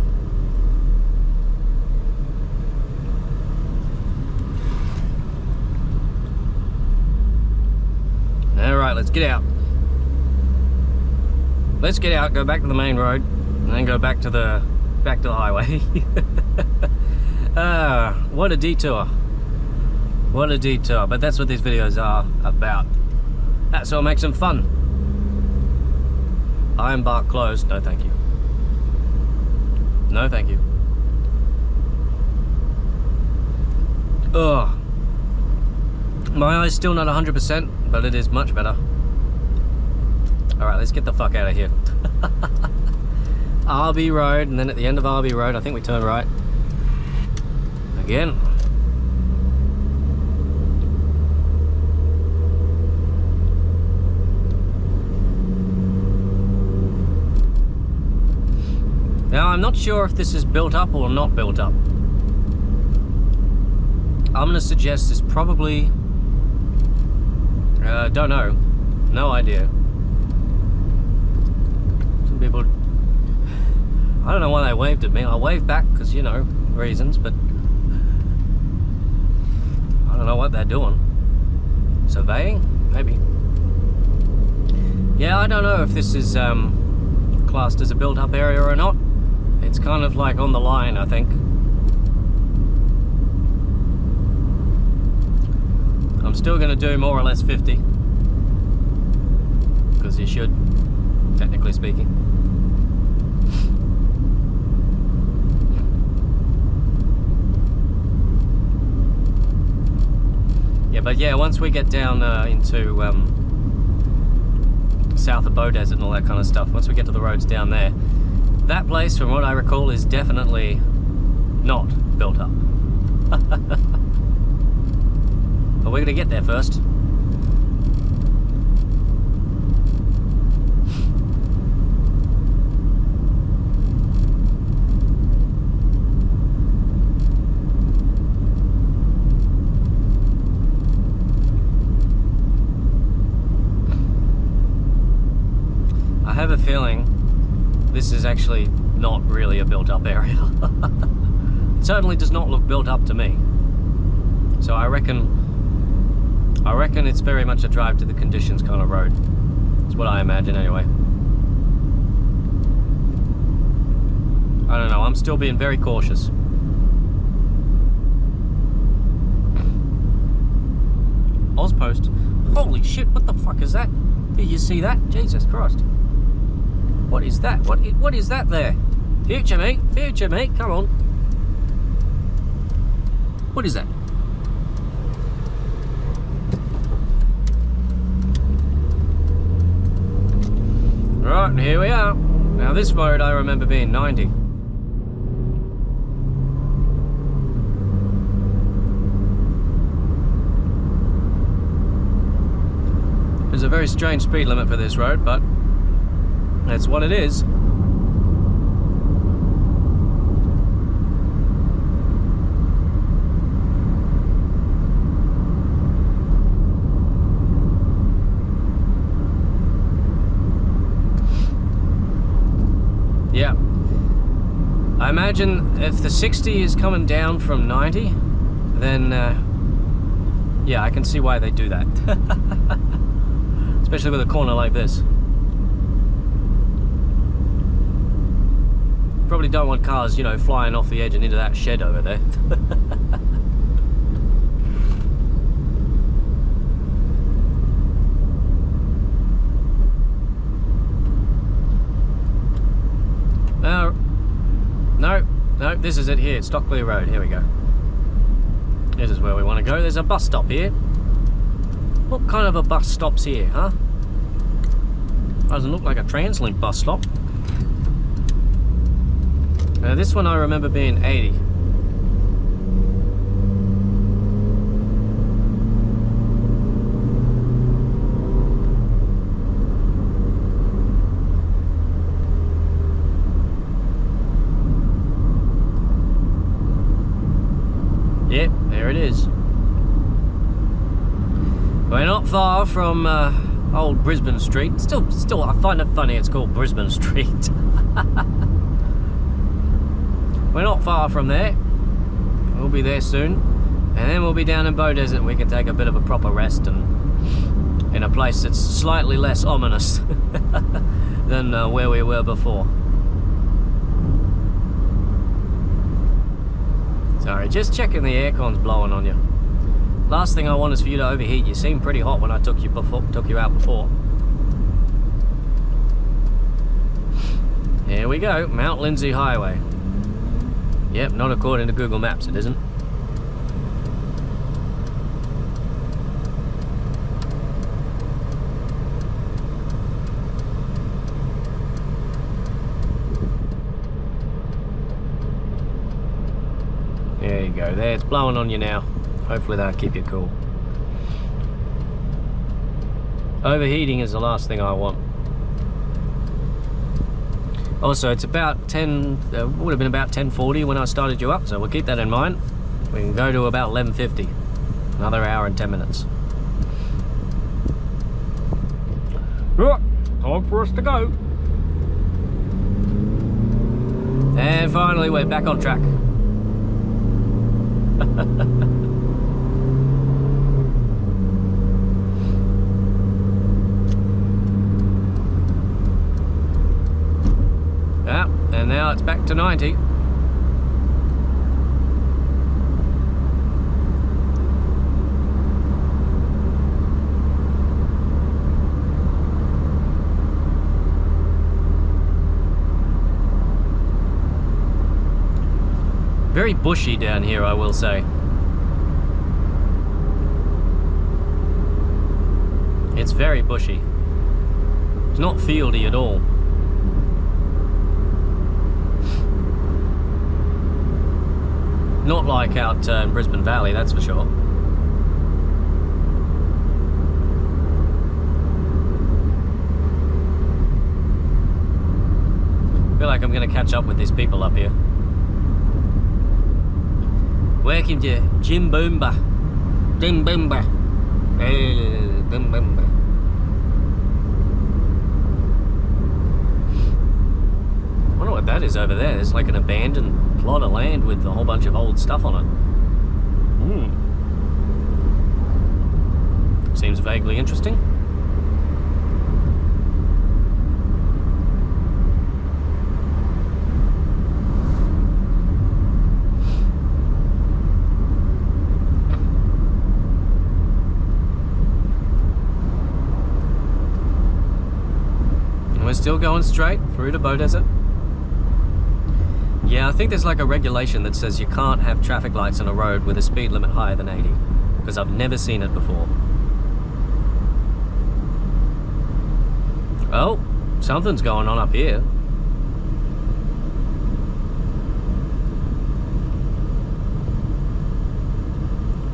All right, let's get out. Let's get out, go back to the main road, and then go back to the highway. What a detour. What a detour. But that's what these videos are about. That's what makes them fun. Iron Bark closed. No thank you. No thank you. Ugh. My eye's still not 100%, but it is much better. Alright, let's get the fuck out of here. RB Road, and then at the end of RB Road, I think we turn right. Again. Now, I'm not sure if this is built up or not built up. I'm gonna suggest it's probably... don't know. No idea. Some people... I don't know why they waved at me. I waved back because, you know, reasons, but... I don't know what they're doing. Surveying? Maybe. Yeah, I don't know if this is classed as a built-up area or not. It's kind of like on the line, I think. I'm still going to do more or less 50. Because you should, technically speaking. Yeah, But yeah, once we get down into south of Beaudesert and all that kind of stuff, once we get to the roads down there, that place, from what I recall, is definitely not built up. But we're going to get there first. I have a feeling this is actually not really a built-up area. It certainly does not look built up to me. So I reckon it's very much a drive to the conditions kind of road. That's what I imagine anyway. I don't know, I'm still being very cautious. Ozpost. Holy shit, what the fuck is that? Did you see that? Jesus Christ. What is that? What is that there? Future mate, come on. What is that? Right, and here we are. Now this road I remember being 90. There's a very strange speed limit for this road, but that's what it is. Yeah. I imagine if the 60 is coming down from 90, then yeah, I can see why they do that. Especially with a corner like this. Probably don't want cars, you know, flying off the edge and into that shed over there. No, this is it here, Stockley Road, here we go. This is where we want to go. There's a bus stop here. What kind of a bus stop's here, huh? Doesn't look like a TransLink bus stop. This one I remember being 80. Yep, there it is. We're not far from old Brisbane Street. Still, I find it funny it's called Brisbane Street. We're not far from there. We'll be there soon. And then we'll be down in Beaudesert and we can take a bit of a proper rest and in a place that's slightly less ominous than where we were before. Sorry, just checking the aircon's blowing on you. Last thing I want is for you to overheat. You seemed pretty hot when I took you out before. Here we go, Mount Lindsey Highway. Yep, not according to Google Maps, it isn't. There you go, there, it's blowing on you now. Hopefully that'll keep you cool. Overheating is the last thing I want. Also, it's about 10, would have been about 10:40 when I started you up, so we'll keep that in mind. We can go to about 11:50, another hour and 10 minutes. Right, time for us to go. And finally, we're back on track. Yeah, and now it's back to 90. Very bushy down here, I will say. It's very bushy. It's not fieldy at all. Not like out in Brisbane Valley, that's for sure. I feel like I'm going to catch up with these people up here. Welcome to Jimboomba. Jimboomba. Jimboomba. I wonder what that is over there. There's like an abandoned plot of land with a whole bunch of old stuff on it. Seems vaguely interesting. And we're still going straight through to Beaudesert. Yeah, I think there's like a regulation that says you can't have traffic lights on a road with a speed limit higher than 80, because I've never seen it before. Oh, something's going on up here.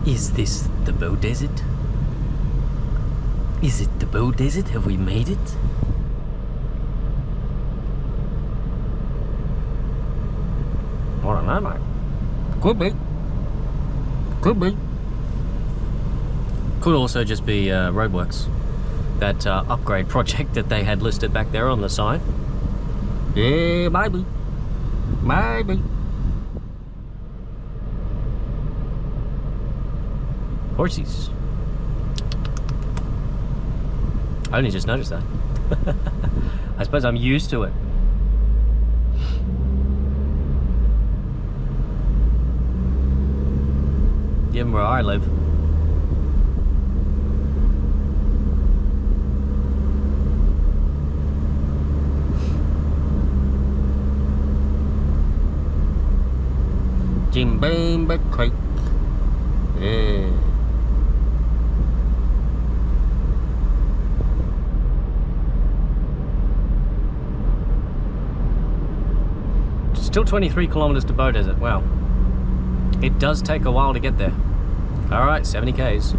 Is this the Beaudesert? Is it the Beaudesert? Have we made it? I don't know, mate. Could be. Could be. Could also just be roadworks. That upgrade project that they had listed back there on the sign. Yeah, maybe. Maybe. Horses. I only just noticed that. I suppose I'm used to it. Given where I live. Jimboomba Creek. Yeah. Still 23 kilometers to Beaudesert. Wow. It does take a while to get there. All right, 70 Ks.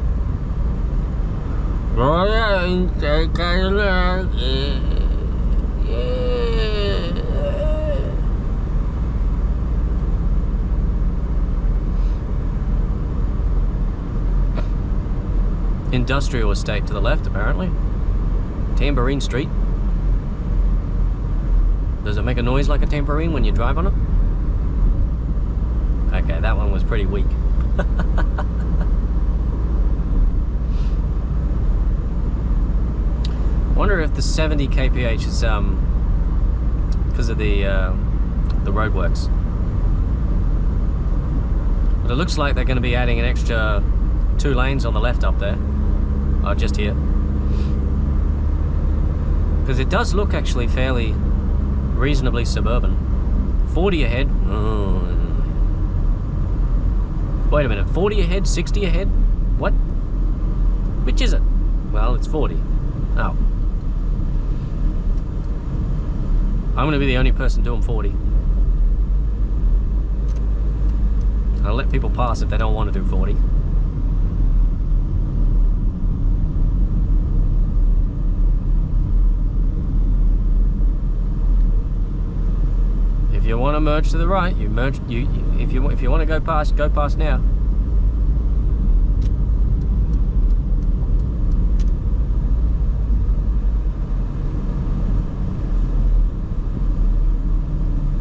Industrial estate to the left, apparently. Tambourine Street. Does it make a noise like a tambourine when you drive on it? Okay, that one was pretty weak. Wonder if the 70 kph is because of the roadworks. But it looks like they're going to be adding an extra 2 lanes on the left up there. Oh, just here. Because it does look actually fairly reasonably suburban. 40 ahead. Oh. Wait a minute, 40 ahead, 60 ahead? What? Which is it? Well, it's 40. Oh. I'm going to be the only person doing 40. I'll let people pass if they don't want to do 40. If you want to merge to the right, you merge. If you want to go past now.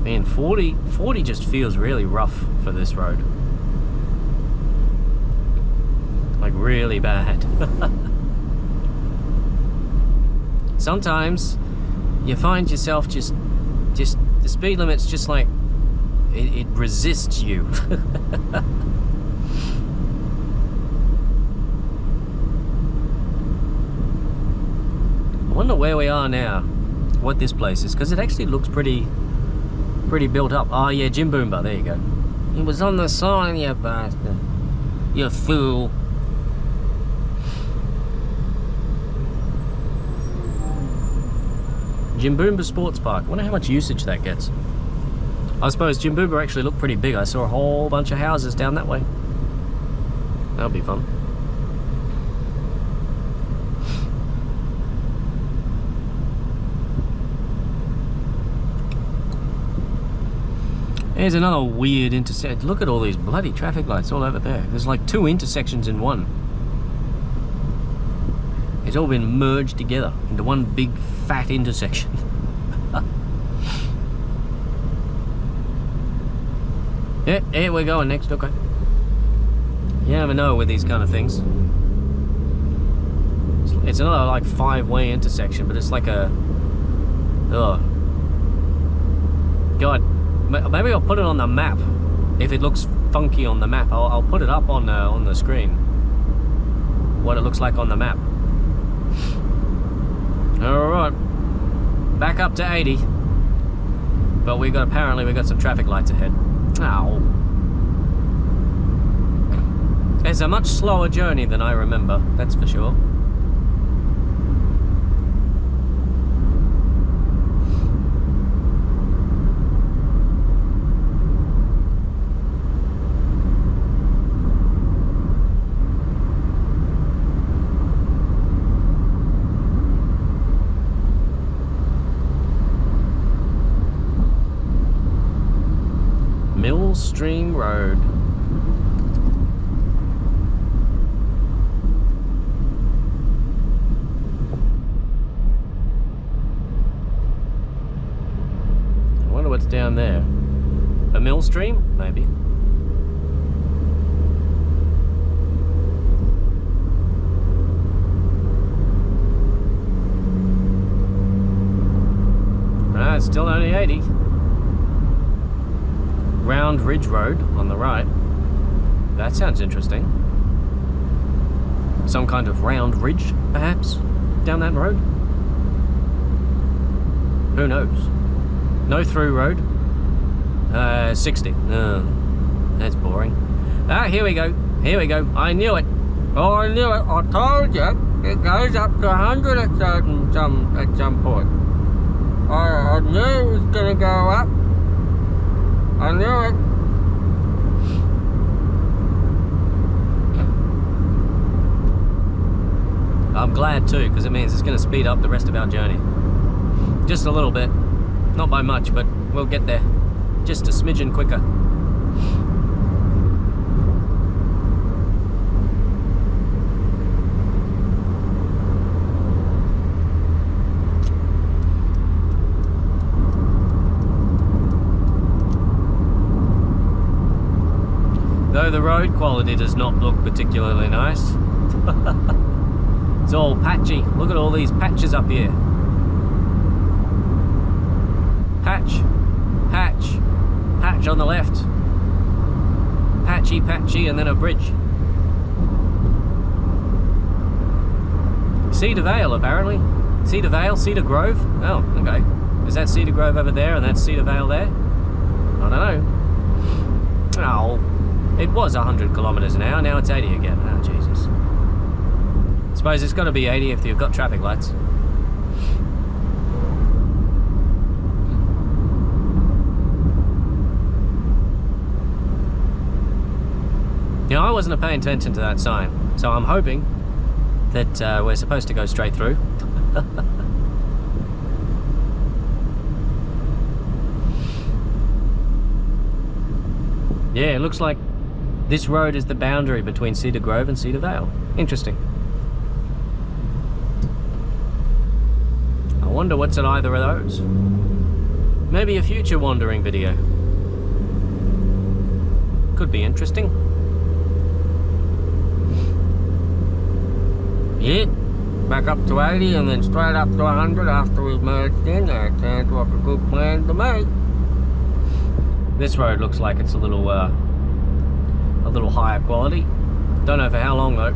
Man, 40 just feels really rough for this road. Like really bad. Sometimes you find yourself just the speed limit's just like it resists you. I wonder where we are now, what this place is, because it actually looks pretty built up. Oh yeah, Jimboomba, there you go. It was on the sign, you bastard. You fool. Jimboomba Sports Park. I wonder how much usage that gets. I suppose Jimboomba actually looked pretty big. I saw a whole bunch of houses down that way. That'll be fun. Here's another weird intersection. Look at all these bloody traffic lights all over there. There's like 2 intersections in one. It's all been merged together into one big fat intersection. Yeah, here we're going next, okay. You never know with these kind of things. It's another like 5-way intersection, but it's like a... Oh. God. Maybe I'll put it on the map. If it looks funky on the map, I'll put it up on the screen. What it looks like on the map. Alright. Back up to 80. But apparently we got some traffic lights ahead. Ow. It's a much slower journey than I remember, that's for sure. Millstream Road. I wonder what's down there. A mill stream? Maybe. Ah, it's still only 80. Round Ridge Road on the right. That sounds interesting. Some kind of round ridge, perhaps, down that road? Who knows? No through road. 60. That's boring. Ah, here we go. Here we go. I knew it. Oh, I knew it. I told you. It goes up to 100 at some point. I knew it was going to go up. I knew it. I'm glad too, because it means it's going to speed up the rest of our journey. Just a little bit. Not by much, but we'll get there. Just a smidgen quicker. Though the road quality does not look particularly nice. It's all patchy. Look at all these patches up here. Patch, patch, patch on the left. Patchy, patchy, and then a bridge. Cedar Vale, apparently. Cedar Vale, Cedar Grove. Oh, okay. Is that Cedar Grove over there and that's Cedar Vale there? I don't know. Oh. It was 100 kilometers an hour, now it's 80 again. Oh, Jesus. I suppose it's got to be 80 if you've got traffic lights. You know, I wasn't paying attention to that sign, so I'm hoping that we're supposed to go straight through. Yeah, it looks like this road is the boundary between Cedar Grove and Cedar Vale. Interesting. I wonder what's at either of those. Maybe a future wandering video. Could be interesting. Yeah, back up to 80 and then straight up to 100 after we've merged in. That sounds like a good plan to me. This road looks like it's a little higher quality. Don't know for how long though.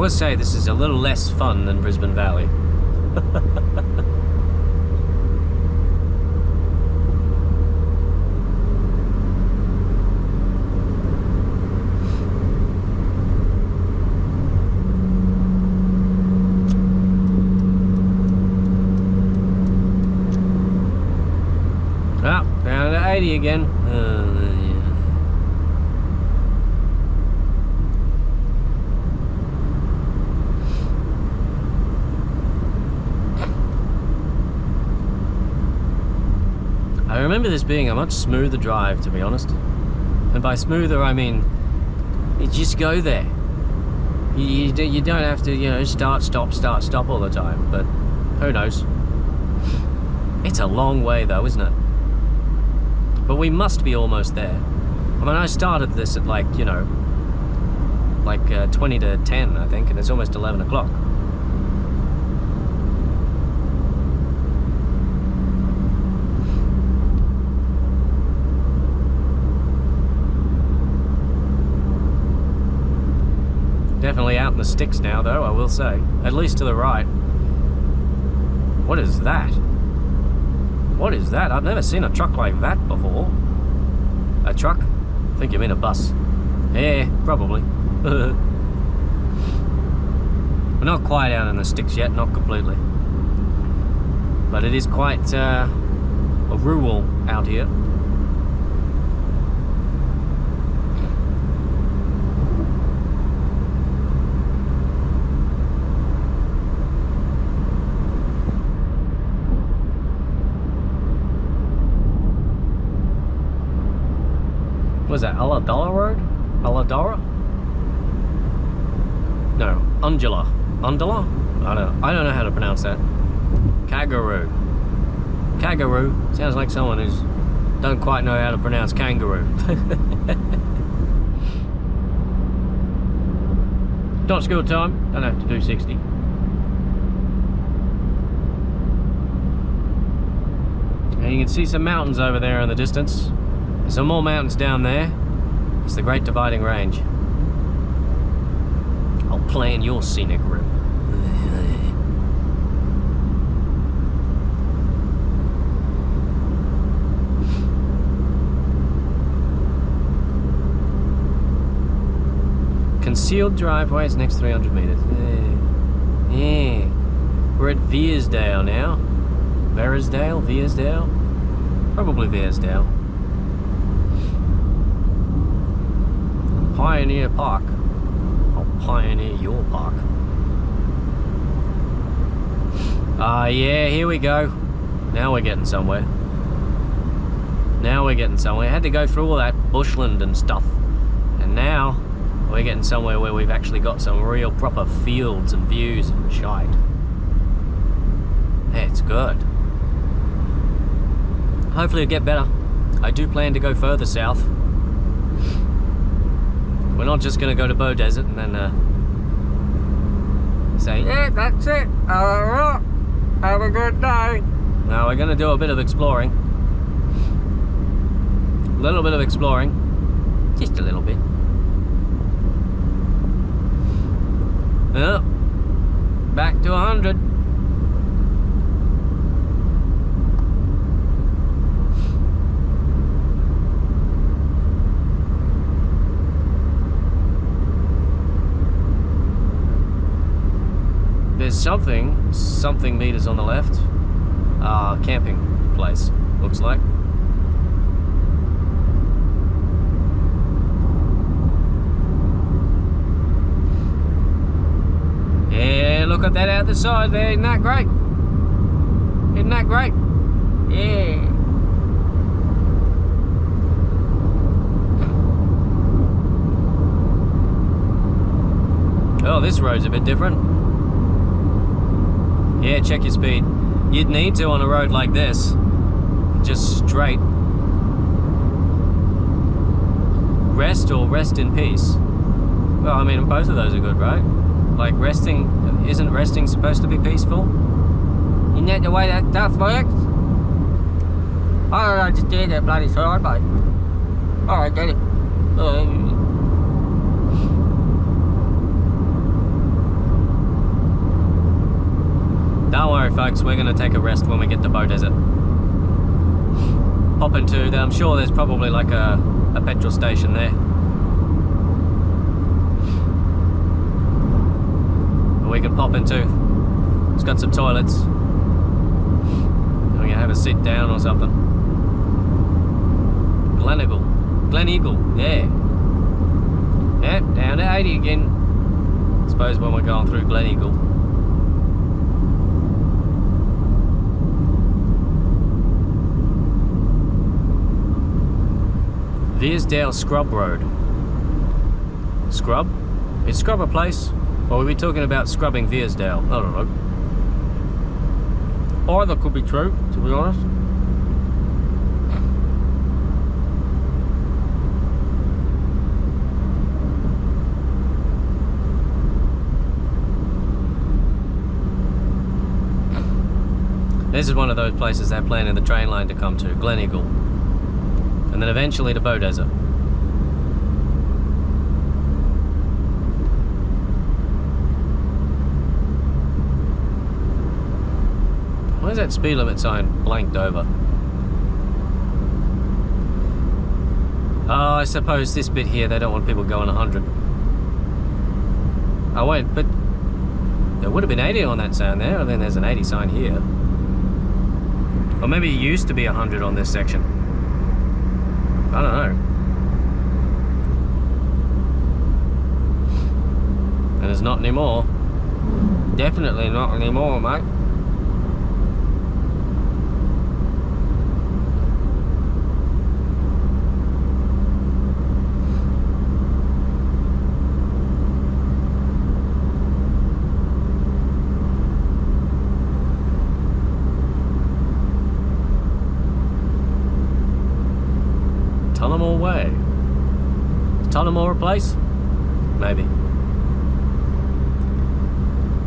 will say this is a little less fun than Brisbane Valley. Ah, down to 80 again. I remember this being a much smoother drive, to be honest. And by smoother, I mean, you just go there. You don't have to, you know, start, stop all the time, but who knows. It's a long way though, isn't it? But we must be almost there. I mean, I started this at like, you know, like 20 to 10, I think, and it's almost 11 o'clock. Definitely out in the sticks now, though, I will say. At least to the right. What is that? What is that? I've never seen a truck like that before. A truck? I think you mean a bus. Yeah, probably. We're not quite out in the sticks yet, not completely. But it is quite a rural out here. Was that Ulladulla Road? Ulladulla? No, Undula. Undula? I don't know how to pronounce that. Kangaroo. Kangaroo sounds like someone who's don't quite know how to pronounce kangaroo. Not school time. Don't have to do 60. And you can see some mountains over there in the distance. There's some more mountains down there. It's the Great Dividing Range. I'll plan your scenic rim. Concealed driveways next 300 meters. Yeah. We're at Veersdale now. Veersdale? Probably Veersdale. Pioneer Park. I'll pioneer your park. Yeah, here we go. Now we're getting somewhere. Now we're getting somewhere. I had to go through all that bushland and stuff. And now we're getting somewhere where we've actually got some real proper fields and views and shite. Yeah, it's good. Hopefully it'll get better. I do plan to go further south. We're not just going to go to Beaudesert and then say, yeah, that's it. Alright, have a good day. No, we're going to do a bit of exploring. A little bit of exploring. Just a little bit. Oh, back to 100. There's something meters on the left. Camping place, looks like. Yeah, look at that out the side there, isn't that great? Isn't that great? Yeah. Oh, this road's a bit different. Yeah, check your speed. You'd need to on a road like this. Just straight. Rest or rest in peace? Well, I mean, both of those are good, right? Like resting, isn't resting supposed to be peaceful? Isn't that the way that stuff works? I don't understand that bloody side, mate. Alright, get it. folks, we're going to take a rest when we get to Beaudesert. Pop into there. I'm sure there's probably like a petrol station there. We can pop into. It's got some toilets. We can have a sit down or something. Gleneagle, yeah. Yep, down to 80 again. I suppose when we're going through Gleneagle. Veersdale Scrub Road. Scrub? Is Scrub a place? Or are we talking about scrubbing Veersdale? I don't know. Either could be true, to be honest. This is one of those places they're planning the train line to come to, Gleneagle. And then eventually to Beaudesert. Why is that speed limit sign blanked over? Oh, I suppose this bit here, they don't want people going 100. Oh wait, but there would have been 80 on that sign there, and then there's an 80 sign here. Or maybe it used to be 100 on this section. I don't know. And it's not anymore. Definitely not anymore, mate. Tullamore Way. Is Tullamore a place? Maybe.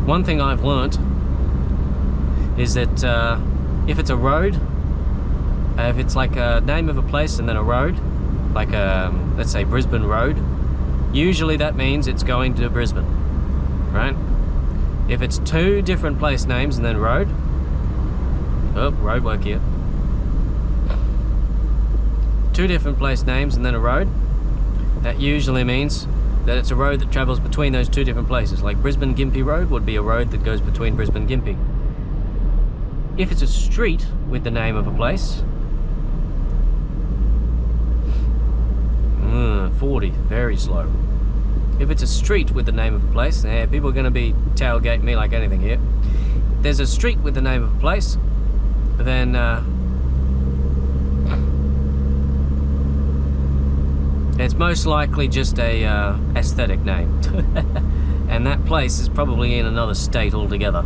One thing I've learnt is that if it's a road, if it's like a name of a place and then a road, like let's say Brisbane Road, usually that means it's going to Brisbane, right? If it's two different place names and then road, oh, roadwork here. Two different place names and then a road, that usually means that it's a road that travels between those two different places. Like Brisbane Gympie Road would be a road that goes between Brisbane and Gympie. If it's a street with the name of a place, 40, very slow. If it's a street with the name of a place, people are going to be tailgating me like anything here. If there's a street with the name of a place, then it's most likely just a aesthetic name. And that place is probably in another state altogether.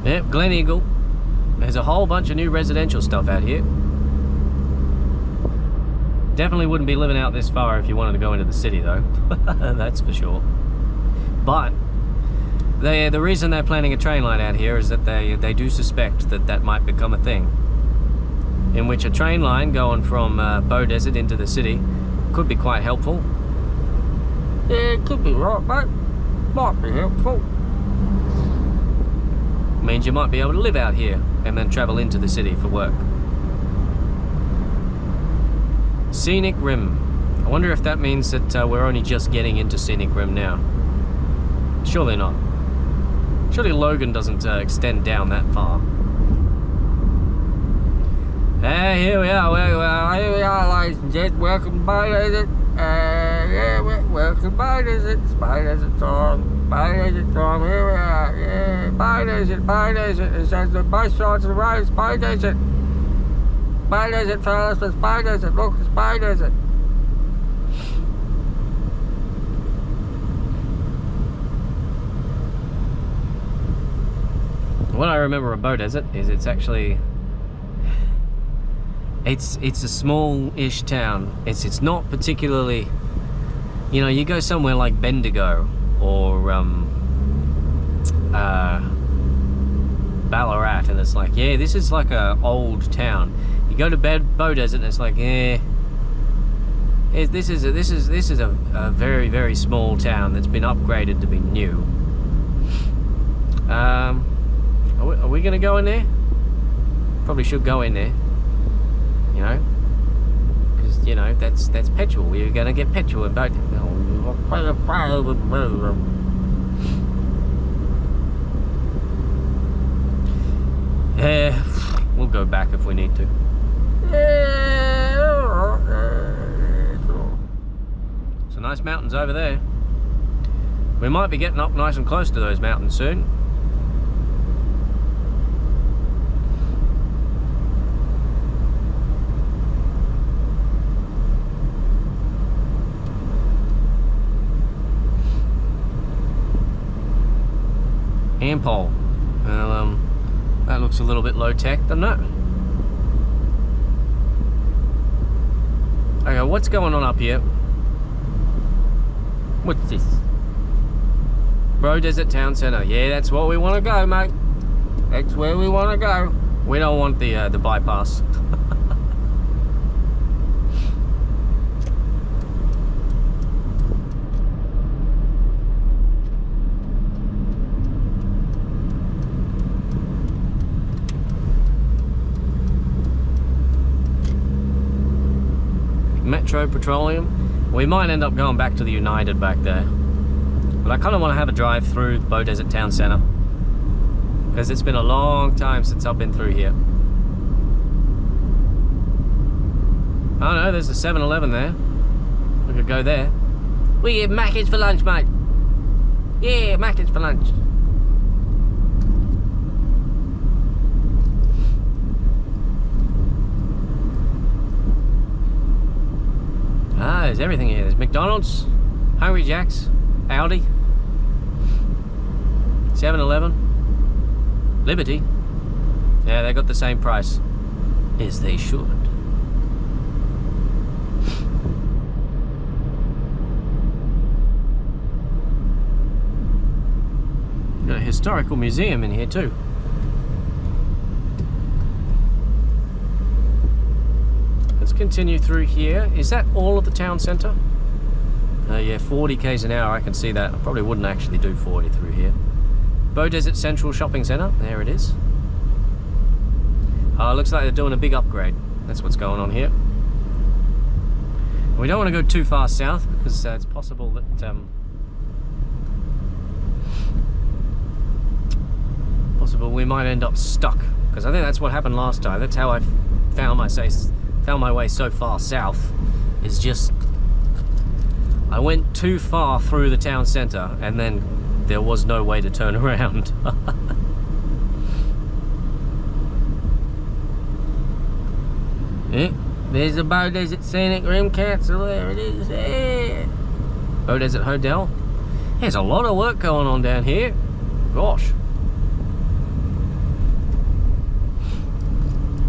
Yep, Gleneagle. There's a whole bunch of new residential stuff out here. Definitely wouldn't be living out this far if you wanted to go into the city though. That's for sure. But the reason they're planning a train line out here is that they do suspect that that might become a thing, in which a train line going from Beaudesert into the city could be quite helpful. Yeah, it could be right, mate. Might be helpful. Means you might be able to live out here and then travel into the city for work. Scenic Rim. I wonder if that means that we're only just getting into Scenic Rim now. Surely not. Surely Logan doesn't extend down that far. Here we are, here we are, ladies and gents. Welcome to Beaudesert. Yeah, welcome to Beaudesert. It's Beaudesert time. Beaudesert time, here we are. Yeah, Beaudesert. It says on both sides of the road, it's Beaudesert. Beaudesert, fellas, it's Beaudesert. Look, it's Beaudesert. What I remember of Beaudesert is it's actually it's a small-ish town. It's not particularly, you know, you go somewhere like Bendigo or Ballarat and it's like, yeah, this is like a old town. You go to Beaudesert and it's like, yeah, This is a very, very small town that's been upgraded to be new. Are we going to go in there? Probably should go in there. You know, because you know that's petrol. We're going to get petrol in both. We'll go back if we need to. Some nice mountains over there. We might be getting up nice and close to those mountains soon. Ampole. Well, that looks a little bit low tech, doesn't it? Okay, what's going on up here? What's this? Beaudesert Town Centre. Yeah, that's where we want to go, mate. That's where we want to go. We don't want the bypass. Metro Petroleum. We might end up going back to the United back there, but I kind of want to have a drive through Beaudesert Town Centre because it's been a long time since I've been through here. Oh no, there's a 7-Eleven there. We could go there. We get Macca's for lunch, mate. Yeah, Macca's for lunch. Ah, there's everything here. There's McDonald's, Hungry Jack's, Audi, 7-Eleven, Liberty. Yeah, they got the same price. As they should. Got a historical museum in here too. Let's continue through here. Is that all of the town centre? Yeah, 40 k's an hour, I can see that. I probably wouldn't actually do 40 through here. Beaudesert Central Shopping Centre, there it is. Looks like they're doing a big upgrade. That's what's going on here. We don't want to go too far south because it's possible that we might end up stuck, because I think that's what happened last time. That's how I found my way so far south, is just I went too far through the town centre and then there was no way to turn around. Yeah, there's the Beaudesert Scenic Rim Council, there it is. Yeah. Beaudesert Hotel. There's a lot of work going on down here. Gosh.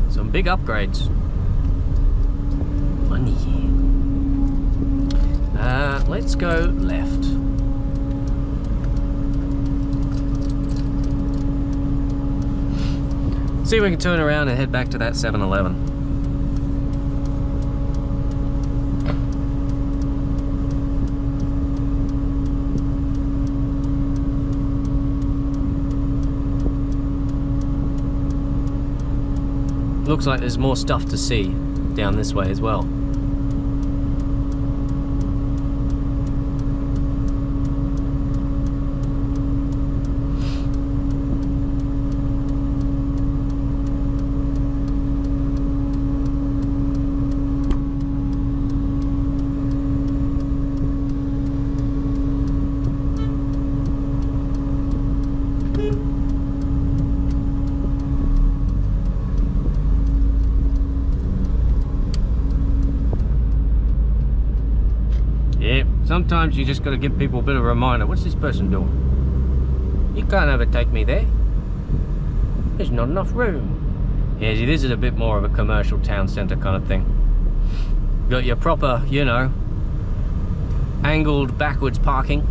Some big upgrades. Money. Let's go left. See if we can turn around and head back to that 7-Eleven. Looks like there's more stuff to see down this way as well. Sometimes you just got to give people a bit of a reminder. What's this person doing? You can't overtake me there. There's not enough room. Yeah, see, this is a bit more of a commercial town centre kind of thing. You got your proper, you know, angled backwards parking.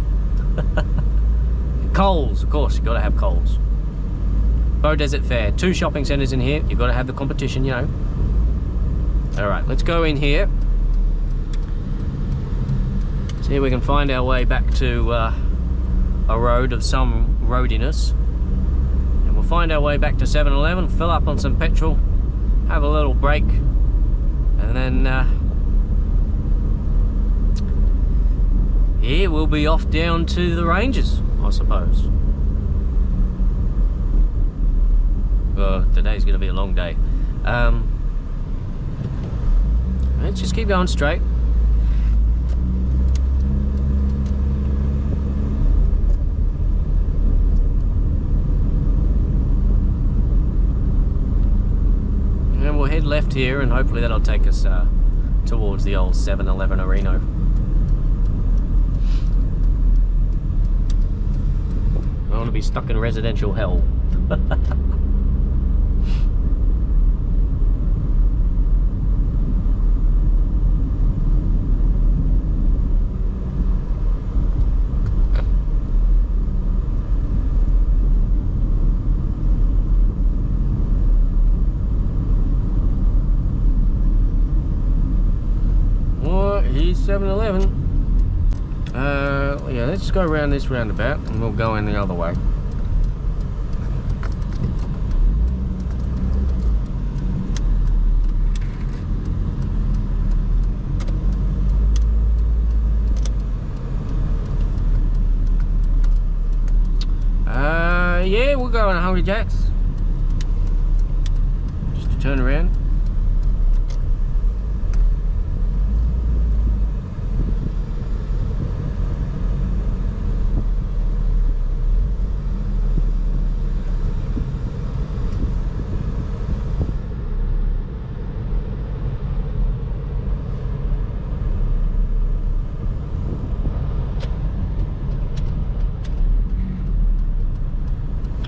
Coles, of course, you've got to have Coles. Beaudesert Fair, 2 shopping centres in here. You've got to have the competition, you know. Alright, let's go in here. See if we can find our way back to a road of some roadiness. And we'll find our way back to 7-Eleven, fill up on some petrol, have a little break, and then yeah, we'll be off down to the ranges, I suppose. Well, today's going to be a long day. Let's just keep going straight. And we'll head left here, and hopefully that'll take us towards the old 7-Eleven Arena. I don't want to be stuck in residential hell. Here's 7-Eleven. Yeah, let's go around this roundabout and we'll go in the other way. Yeah, we'll go on Hungry Jack's. Just to turn around.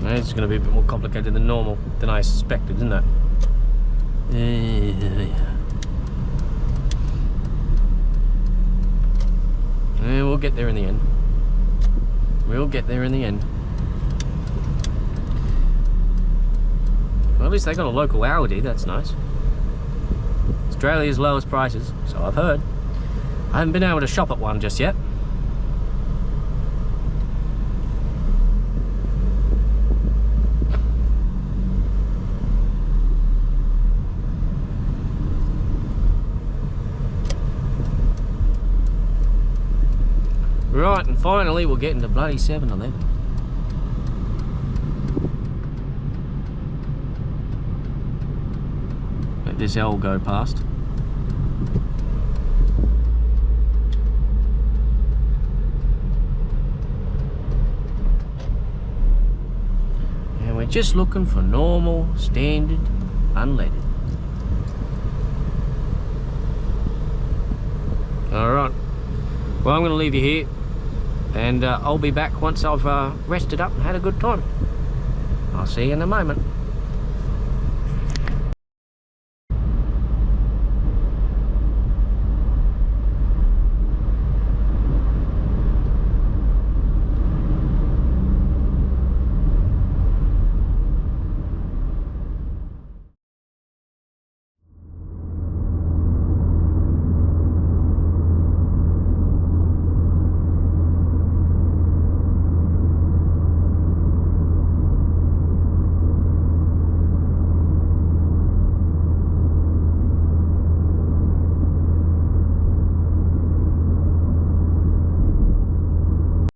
It's going to be a bit more complicated than normal, than I suspected, isn't it? Yeah, we'll get there in the end. We'll get there in the end. Well, at least they got a local Aldi, that's nice. Australia's lowest prices, so I've heard. I haven't been able to shop at one just yet. Right, and finally we'll get into bloody 7-Eleven. Let this L go past. And we're just looking for normal, standard, unleaded. Alright, well, I'm going to leave you here. And I'll be back once I've rested up and had a good time. I'll see you in a moment.